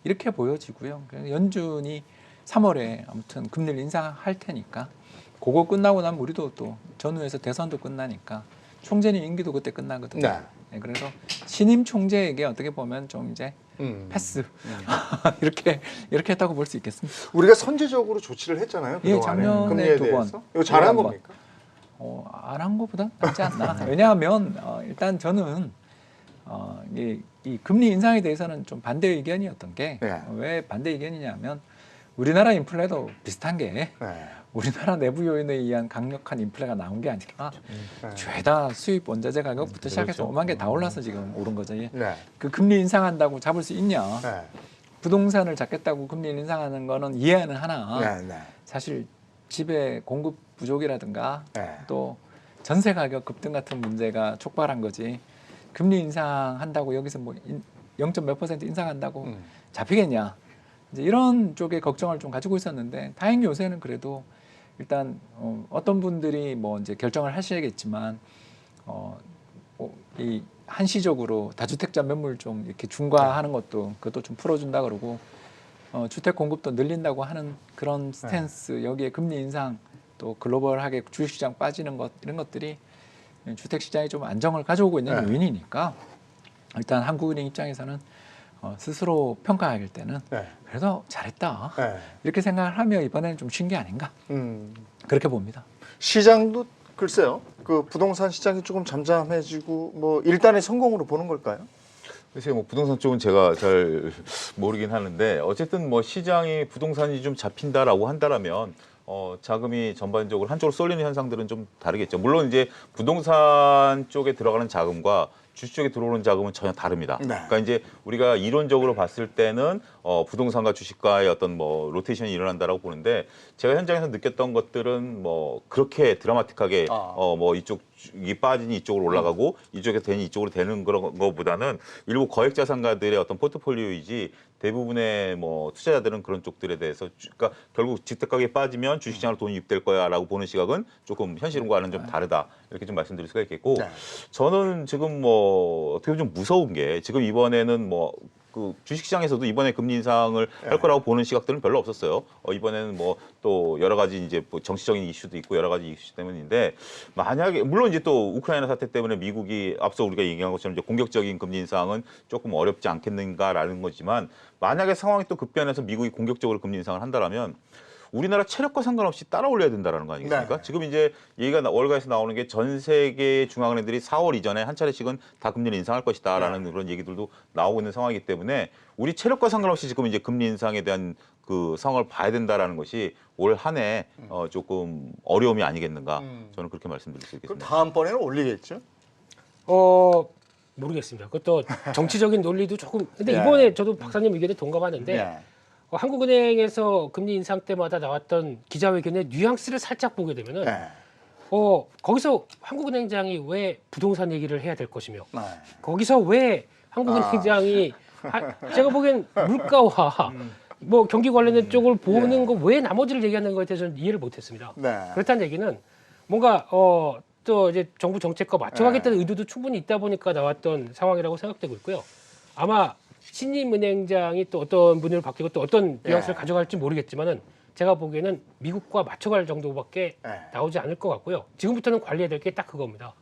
이렇게 보여지고요. 그래서 연준이 3월에 아무튼 금리를 인상할 테니까 그거 끝나고 나면 우리도 또 전후에서 대선도 끝나니까 총재님 임기도 그때 끝나거든요. 네. 네, 그래서 신임 총재에게 어떻게 보면 좀 이제 패스 이렇게 했다고 볼 수 있겠습니다. 우리가 선제적으로 조치를 했잖아요. 예, 그동안에. 작년에 금리에 두 번. 대해서. 이거 잘한 한 번. 겁니까? 안 한 것보다 낫지 않나. 왜냐하면 일단 저는 이 금리 인상에 대해서는 좀 반대 의견이었던 게 왜 네. 반대 의견이냐면 우리나라 인플레도 비슷한 게 네. 우리나라 내부 요인에 의한 강력한 인플레가 나온 게 아니라 죄다 수입 원자재 가격부터 시작해서 오만 개 다 올라서 지금 오른 거죠. 예. 네. 그 금리 인상한다고 잡을 수 있냐? 네. 부동산을 잡겠다고 금리 인상하는 거는 이해는 하나 네. 네. 사실 집에 공급 부족이라든가 네. 또 전세 가격 급등 같은 문제가 촉발한 거지. 금리 인상한다고 여기서 뭐 0.몇 % 인상한다고 잡히겠냐? 이제 이런 쪽에 걱정을 좀 가지고 있었는데 다행히 요새는 그래도 일단 어떤 분들이 뭐 이제 결정을 하셔야겠지만 이 한시적으로 다주택자 매물 좀 이렇게 중과하는 것도 그것도 좀 풀어준다 그러고 주택 공급도 늘린다고 하는 그런 스탠스, 여기에 금리 인상, 또 글로벌하게 주식시장 빠지는 것 이런 것들이 주택시장에 좀 안정을 가져오고 있는 요인이니까 일단 한국은행 입장에서는 스스로 평가할 때는 그래도 잘했다 이렇게 생각을 하며 이번에는 좀 쉰 게 아닌가 그렇게 봅니다. 시장도 글쎄요. 그 부동산 시장이 조금 잠잠해지고 뭐 일단의 성공으로 보는 걸까요? 글쎄요, 뭐 부동산 쪽은 제가 잘 모르긴 하는데 어쨌든 뭐 시장이 부동산이 좀 잡힌다라고 한다라면 자금이 전반적으로 한쪽으로 쏠리는 현상들은 좀 다르겠죠. 물론 이제 부동산 쪽에 들어가는 자금과 주식 쪽에 들어오는 자금은 전혀 다릅니다. 네. 그러니까 이제 우리가 이론적으로 봤을 때는 부동산과 주식과의 어떤 뭐 로테이션이 일어난다라고 보는데 제가 현장에서 느꼈던 것들은 뭐 그렇게 드라마틱하게 뭐 이쪽이 빠지니 이쪽으로 올라가고 이쪽에서 되니 이쪽으로 되는 그런 거보다는 일부 거액 자산가들의 어떤 포트폴리오이지 대부분의 뭐 투자자들은 그런 쪽들에 대해서 그러니까 결국 주택 가격이 빠지면 주식시장으로 돈이 유입될 거야라고 보는 시각은 조금 현실과는 좀 다르다 이렇게 좀 말씀드릴 수가 있겠고 저는 지금 뭐 어떻게 보면 좀 무서운 게 지금 이번에는 뭐 그 주식시장에서도 이번에 금리 인상을 할 거라고 보는 시각들은 별로 없었어요. 이번에는 뭐 또 여러 가지 이제 뭐 정치적인 이슈도 있고 여러 가지 이슈 때문인데 만약에 물론 이제 또 우크라이나 사태 때문에 미국이 앞서 우리가 얘기한 것처럼 이제 공격적인 금리 인상은 조금 어렵지 않겠는가라는 거지만 만약에 상황이 또 급변해서 미국이 공격적으로 금리 인상을 한다라면 우리나라 체력과 상관없이 따라 올려야 된다는 거 아니겠습니까? 네. 지금 이제 얘기가 월가에서 나오는 게 전 세계 중앙은행들이 4월 이전에 한 차례씩은 다 금리를 인상할 것이다라는 그런 얘기들도 나오고 있는 상황이기 때문에 우리 체력과 상관없이 지금 이제 금리 인상에 대한 그 상황을 봐야 된다라는 것이 올 한 해 조금 어려움이 아니겠는가 저는 그렇게 말씀드릴 수 그럼 있겠습니다. 다음번에는 올리겠죠? 모르겠습니다. 그것도 정치적인 논리도 조금. 근데 네. 이번에 저도 박사님 의견에 동감하는데 네. 한국은행에서 금리 인상 때마다 나왔던 기자회견의 뉘앙스를 살짝 보게 되면은 네. 거기서 한국은행장이 왜 부동산 얘기를 해야 될 것이며 네. 거기서 왜 한국은행장이 제가 보기엔 물가와 뭐 경기 관련된 쪽을 보는 거 왜 나머지를 얘기하는 거에 대해서는 이해를 못했습니다. 네. 그렇다는 얘기는 뭔가 또 이제 정부 정책과 맞춰가겠다는 의도도 충분히 있다 보니까 나왔던 상황이라고 생각되고 있고요. 아마 신임 은행장이 또 어떤 분을 바뀌고 또 어떤 뉘앙스를 가져갈지 모르겠지만은 제가 보기에는 미국과 맞춰갈 정도밖에 나오지 않을 것 같고요. 지금부터는 관리해야 될 게 딱 그겁니다.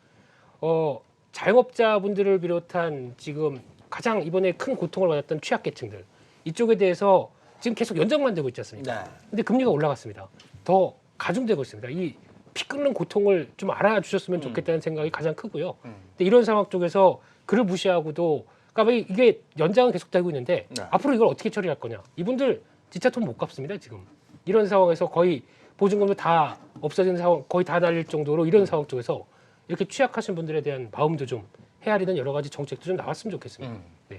자영업자분들을 비롯한 지금 가장 이번에 큰 고통을 받았던 취약계층들 이쪽에 대해서 지금 계속 연장만 되고 있지 않습니까? 근데 금리가 올라갔습니다. 더 가중되고 있습니다. 이 피 끓는 고통을 좀 알아주셨으면 좋겠다는 생각이 가장 크고요. 근데 이런 상황 쪽에서 그를 무시하고도 그러니까 이게 연장은 계속되고 있는데 앞으로 이걸 어떻게 처리할 거냐? 이분들 진짜 돈 못 갚습니다. 지금 이런 상황에서 거의 보증금도 다 없어지는 상황, 거의 다 날릴 정도로 이런 상황 쪽에서 이렇게 취약하신 분들에 대한 마음도 좀 헤아리는 여러 가지 정책도 좀 나왔으면 좋겠습니다. 네.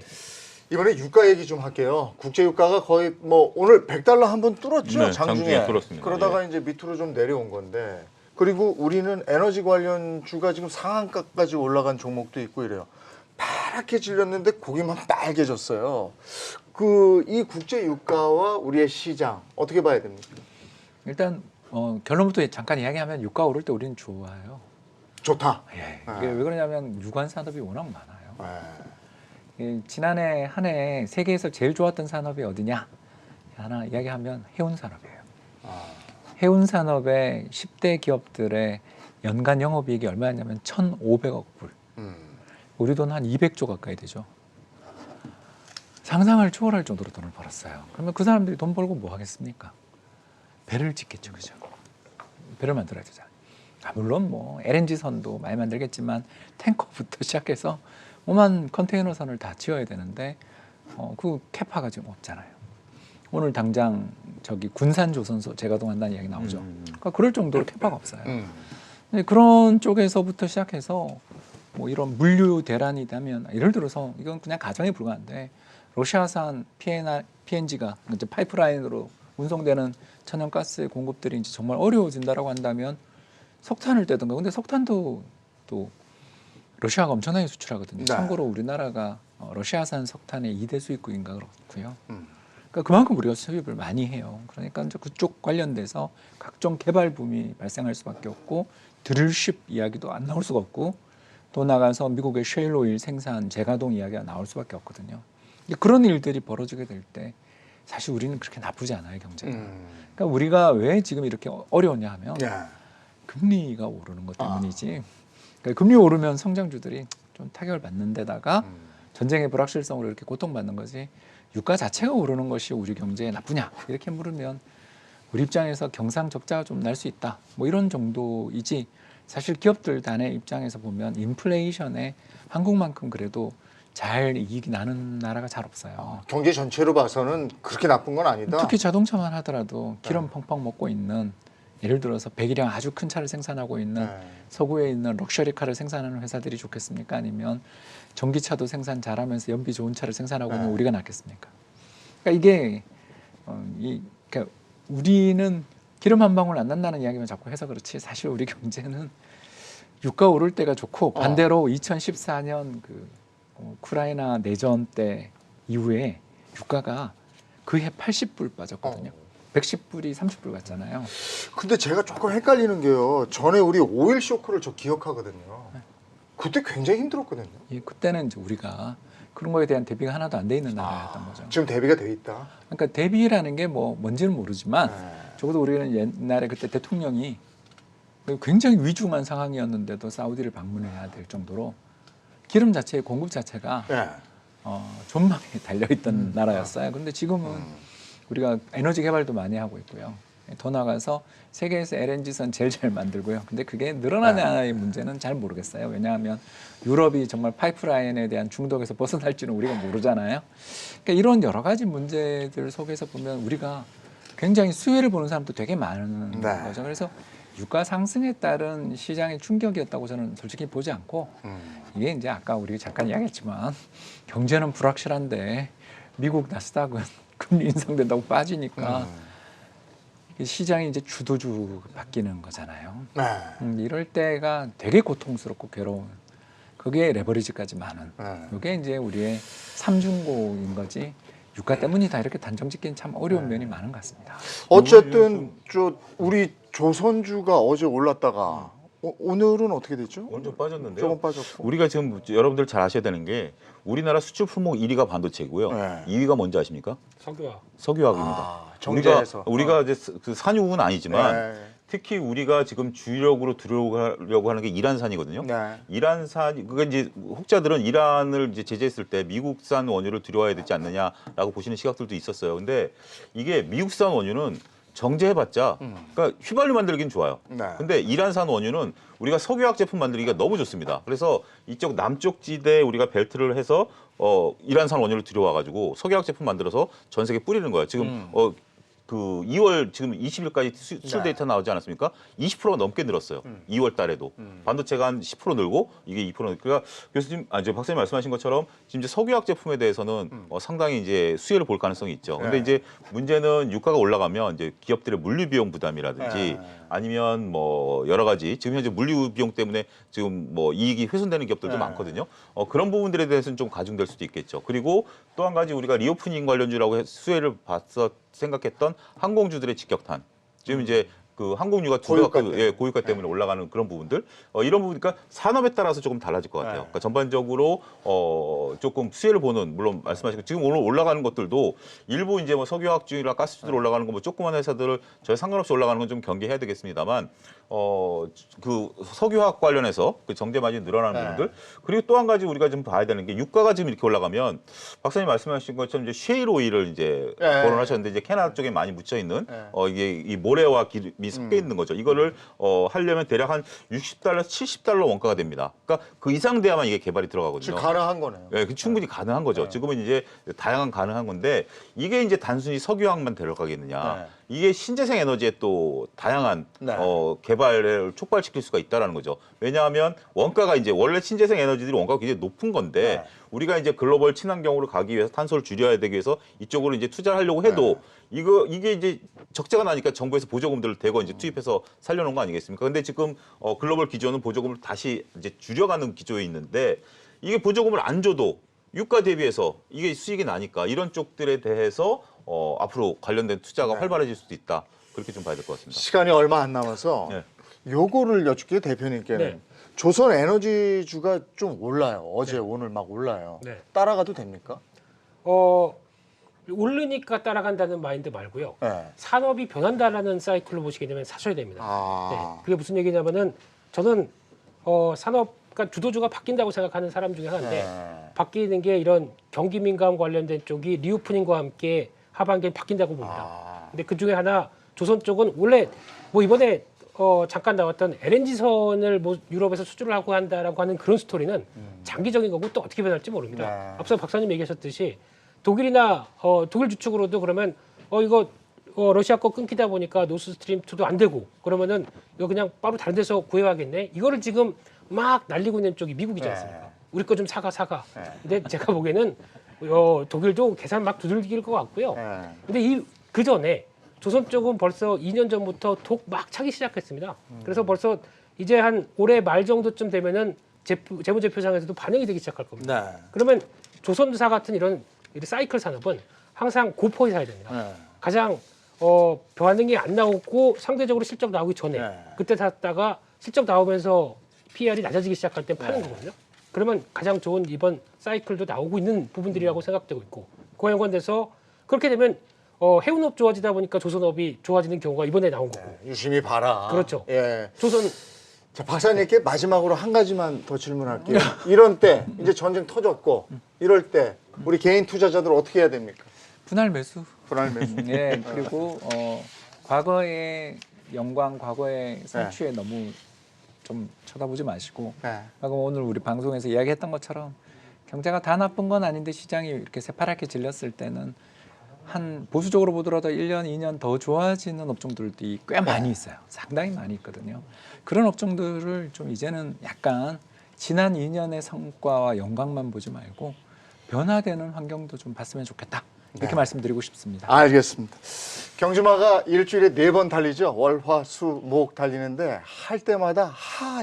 이번에 유가 얘기 좀 할게요. 국제 유가가 거의 뭐 오늘 100달러 한 번 뚫었죠. 네, 장중에. 장중에 뚫었습니다. 그러다가 이제 밑으로 좀 내려온 건데. 그리고 우리는 에너지 관련 주가 지금 상한가까지 올라간 종목도 있고 이래요. 파랗게 질렸는데 고기만 빨개졌어요. 이 국제 유가와 우리의 시장 어떻게 봐야 됩니까? 일단 결론부터 잠깐 이야기하면 유가 오를 때 우리는 좋아요. 좋다. 이게 왜 그러냐면 유관 산업이 워낙 많아요. 지난해 한 해 세계에서 제일 좋았던 산업이 어디냐? 하나 이야기하면 해운 산업이에요. 해운 산업의 10대 기업들의 연간 영업이익이 얼마였냐면 1,500억 불. 우리 돈 한 200조 가까이 되죠. 상상을 초월할 정도로 돈을 벌었어요. 그러면 그 사람들이 돈 벌고 뭐 하겠습니까? 배를 짓겠죠, 그죠? 배를 만들어야 되잖아요. 물론 뭐 LNG 선도 많이 만들겠지만 탱커부터 시작해서 오만 컨테이너 선을 다 지어야 되는데 그 캐파가 지금 없잖아요. 오늘 당장 저기 군산조선소 재가동한다는 이야기 나오죠. 그러니까 그럴 정도로 캐파가 없어요. 근데 그런 쪽에서부터 시작해서 뭐 이런 물류 대란이라면 예를 들어서 이건 그냥 가정에 불과한데 러시아산 PNG가 이제 파이프라인으로 운송되는 천연가스 공급들이 이제 정말 어려워진다라고 한다면 석탄을 떼든가. 근데 석탄도 또 러시아가 엄청나게 수출하거든요. 참고로 우리나라가 러시아산 석탄의 2대 수입국인가 그렇고요. 그러니까 그만큼 우리가 수입을 많이 해요. 그러니까 이제 그쪽 관련돼서 각종 개발 붐이 발생할 수밖에 없고 드릴쉽 이야기도 안 나올 수가 없고 또 나가서 미국의 셰일 오일 생산 재가동 이야기가 나올 수밖에 없거든요. 그런 일들이 벌어지게 될 때 사실 우리는 그렇게 나쁘지 않아요, 경제가. 그러니까 우리가 왜 지금 이렇게 어려웠냐 하면 예. 금리가 오르는 것 때문이지. 그러니까 금리 오르면 성장주들이 좀 타격을 받는 데다가 전쟁의 불확실성으로 이렇게 고통받는 거지. 유가 자체가 오르는 것이 우리 경제에 나쁘냐 이렇게 물으면 우리 입장에서 경상적자가 좀 날 수 있다. 뭐 이런 정도이지. 사실 기업들 단의 입장에서 보면 인플레이션에 한국만큼 그래도 잘 이익이 나는 나라가 잘 없어요. 경제 전체로 봐서는 그렇게 나쁜 건 아니다. 특히 자동차만 하더라도 기름 펑펑 먹고 있는 예를 들어서 100이량 아주 큰 차를 생산하고 있는 서구에 있는 럭셔리카를 생산하는 회사들이 좋겠습니까? 아니면 전기차도 생산 잘하면서 연비 좋은 차를 생산하고 있는 우리가 낫겠습니까? 그러니까 이게 그러니까 우리는 기름 한 방울 안 난다는 이야기만 자꾸 해서 그렇지 사실 우리 경제는 유가 오를 때가 좋고 반대로 2014년 그 우크라이나 내전 때 이후에 유가가 그 해 80불 빠졌거든요. 110불이 30불 갔잖아요. 근데 제가 조금 헷갈리는 게요. 전에 우리 오일 쇼크를 저 기억하거든요. 그때 굉장히 힘들었거든요. 예, 그때는 이제 우리가 그런 거에 대한 대비가 하나도 안 돼 있는 나라였던 거죠. 지금 대비가 돼 있다. 그러니까 대비라는 게 뭐 뭔지는 모르지만 적어도 우리는 옛날에 그때 대통령이 굉장히 위중한 상황이었는데도 사우디를 방문해야 될 정도로 기름 자체의 공급 자체가 예. 전망에 달려있던 나라였어요. 그런데 지금은 우리가 에너지 개발도 많이 하고 있고요. 더 나아가서 세계에서 LNG선 제일 잘 만들고요. 근데 그게 늘어나냐의 문제는 잘 모르겠어요. 왜냐하면 유럽이 정말 파이프라인에 대한 중독에서 벗어날지는 우리가 모르잖아요. 그러니까 이런 여러 가지 문제들 속에서 보면 우리가 굉장히 수혜를 보는 사람도 되게 많은 거죠. 그래서 유가 상승에 따른 시장의 충격이었다고 저는 솔직히 보지 않고 이게 이제 아까 우리 잠깐 이야기했지만 경제는 불확실한데 미국 나스닥은 금리 인상된다고 빠지니까 시장이 이제 주도주 바뀌는 거잖아요. 이럴 때가 되게 고통스럽고 괴로운 거기에 레버리지까지 많은 이게 이제 우리의 삼중고인 거지 유가 때문이다 이렇게 단정짓기는 참 어려운 면이 많은 것 같습니다. 어쨌든 저 우리 조선주가 어제 올랐다가 오늘은 어떻게 됐죠? 오늘 좀 빠졌는데요. 조금 빠졌고. 우리가 지금 여러분들 잘 아셔야 되는 게 우리나라 수출 품목 1위가 반도체고요. 2위가 뭔지 아십니까? 석유화. 석유화학입니다. 정제해서. 우리가 이제 그 산유국은 아니지만 특히 우리가 지금 주력으로 들어오려고 하는 게 이란산이거든요. 이란산 그게 이제 혹자들은 이란을 이제 제재했을 때 미국산 원유를 들여와야 되지 않느냐라고 보시는 시각들도 있었어요. 근데 이게 미국산 원유는 정제해봤자, 그러니까 휘발유 만들기는 좋아요. 근데 이란산 원유는 우리가 석유화학 제품 만들기가 너무 좋습니다. 그래서 이쪽 남쪽 지대에 우리가 벨트를 해서 이란산 원유를 들여와가지고 석유화학 제품 만들어서 전 세계에 뿌리는 거예요. 지금 그 2월 지금 20일까지 수출 데이터 나오지 않았습니까? 20%가 넘게 늘었어요. 2월 달에도 반도체가 한 10% 늘고 이게 2% 늘고. 그러니까 교수님, 이제 박사님 말씀하신 것처럼 지금 이제 석유화학 제품에 대해서는 상당히 이제 수혜를 볼 가능성이 있죠. 근데 이제 문제는 유가가 올라가면 이제 기업들의 물류 비용 부담이라든지 아니면 뭐 여러 가지 지금 현재 물류 비용 때문에 지금 뭐 이익이 훼손되는 기업들도 많거든요. 그런 부분들에 대해서는 좀 가중될 수도 있겠죠. 그리고 또 한 가지 우리가 리오프닝 관련주라고 수혜를 생각했던 항공주들의 직격탄. 지금 이제 그 항공유가 고유가 때문에 올라가는 그런 부분들 이런 부분 그러니까 산업에 따라서 조금 달라질 것 같아요. 그러니까 전반적으로 조금 수혜를 보는 물론 말씀하신 지금 오늘 올라가는 것들도 일부 이제 뭐 석유화학주나 가스주들 올라가는 거 뭐 조그만 회사들을 저희 상관없이 올라가는 건 좀 경계해야 되겠습니다만 그 석유화학 관련해서 그 정제 마진이 늘어나는 부분들 그리고 또 한 가지 우리가 좀 봐야 되는 게 유가가 지금 이렇게 올라가면 박사님 말씀하신 것처럼 이제 셰일 오일을 이제 거론하셨는데 이제 캐나다 쪽에 많이 묻혀 있는 이게 이 모래와 기름이 섞여 있는 거죠. 이거를 하려면 대략 한 $60, $70 원가가 됩니다. 그러니까 그 이상 돼야만 이게 개발이 들어가거든요. 지금 가능한 거네요. 예, 충분히 가능한 거죠. 지금은 이제 다양한 가능한 건데 이게 이제 단순히 석유화학만 데려가겠느냐. 이게 신재생 에너지에 또 다양한 개발을 촉발시킬 수가 있다라는 거죠. 왜냐하면 원가가 이제 원래 신재생 에너지들이 원가가 굉장히 높은 건데 우리가 이제 글로벌 친환경으로 가기 위해서 탄소를 줄여야 되기 위해서 이쪽으로 이제 투자를 하려고 해도 이게 이제 적자가 나니까 정부에서 보조금들을 대거 이제 투입해서 살려놓은 거 아니겠습니까? 근데 지금 글로벌 기조는 보조금을 다시 이제 줄여가는 기조에 있는데 이게 보조금을 안 줘도 유가 대비해서 이게 수익이 나니까 이런 쪽들에 대해서 앞으로 관련된 투자가 활발해질 수도 있다. 그렇게 좀 봐야 될 것 같습니다. 시간이 얼마 안 남아서 요거를 여쭙게 대표님께는 조선 에너지주가 좀 올라요. 어제 오늘 막 올라요. 따라가도 됩니까? 오르니까 따라간다는 마인드 말고요. 네. 산업이 변한다라는 사이클로 보시게 되면 사셔야 됩니다. 아. 네, 그게 무슨 얘기냐면은 저는 산업 그러니까 주도주가 바뀐다고 생각하는 사람 중에 하나인데 네. 바뀌는 게 이런 경기 민감 관련된 쪽이 리오프닝과 함께 하반기에 바뀐다고 봅니다. 아. 근데 그 중에 하나 조선 쪽은 원래 뭐 이번에 잠깐 나왔던 LNG선을 뭐 유럽에서 수주를 하고 한다라고 하는 그런 스토리는 장기적인 거고 또 어떻게 변할지 모릅니다. 네. 앞서 박사님 얘기하셨듯이 독일이나 독일 주축으로도 그러면 이거 러시아 거 끊기다 보니까 노스스트림 2도 안 되고 그러면은 이거 그냥 바로 다른 데서 구해와겠네. 이거를 지금 막 날리고 있는 쪽이 미국이지 않습니까? 네. 우리 거 좀 사가. 네. 근데 제가 보기에는 독일도 계산 막 두들길 것 같고요. 네. 근데 그 전에 조선 쪽은 벌써 2년 전부터 독 막 차기 시작했습니다. 그래서 벌써 이제 한 올해 말 정도쯤 되면은 재무제표상에서도 반영이 되기 시작할 겁니다. 네. 그러면 조선사 같은 이런 사이클 산업은 항상 고포에 사야 됩니다. 네. 가장 반응이 안 나오고 상대적으로 실적 나오기 전에 네. 그때 샀다가 실적 나오면서 PR이 낮아지기 시작할 때 파는 거거든요. 그러면 가장 좋은 이번 사이클도 나오고 있는 부분들이라고 생각되고 있고 그와 연관돼서 그렇게 되면 해운업 좋아지다 보니까 조선업이 좋아지는 경우가 이번에 나온 거고 유심히 봐라. 그렇죠. 예. 조선 자, 박사님께 마지막으로 한 가지만 더 질문할게요. 이런 때 이제 전쟁 터졌고 이럴 때 우리 개인 투자자들 어떻게 해야 됩니까? 분할 매수. 분할 매수. 예, 그리고 과거의 영광, 과거의 성취에 너무 좀 쳐다보지 마시고 네. 방금 오늘 우리 방송에서 이야기했던 것처럼 경제가 다 나쁜 건 아닌데 시장이 이렇게 새파랗게 질렸을 때는 한 보수적으로 보더라도 1년, 2년 더 좋아지는 업종들이 꽤 많이 있어요. 상당히 많이 있거든요. 그런 업종들을 좀 이제는 약간 지난 2년의 성과와 영광만 보지 말고 변화되는 환경도 좀 봤으면 좋겠다. 이렇게 말씀드리고 싶습니다. 알겠습니다. 경주마가 일주일에 4번 달리죠. 월, 화, 수, 목 달리는데 할 때마다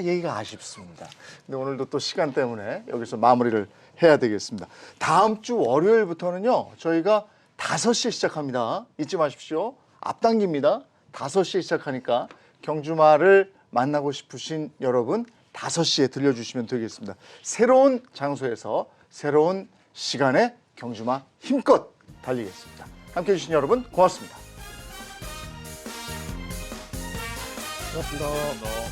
얘기가 아쉽습니다. 근데 오늘도 또 시간 때문에 여기서 마무리를 해야 되겠습니다. 다음 주 월요일부터는요. 저희가 5시에 시작합니다. 잊지 마십시오. 앞당깁니다. 5시에 시작하니까 경주마를 만나고 싶으신 여러분 5시에 들려주시면 되겠습니다. 새로운 장소에서 새로운 시간에 경주마 힘껏 달리겠습니다. 함께해 주신 여러분 고맙습니다. 고맙습니다.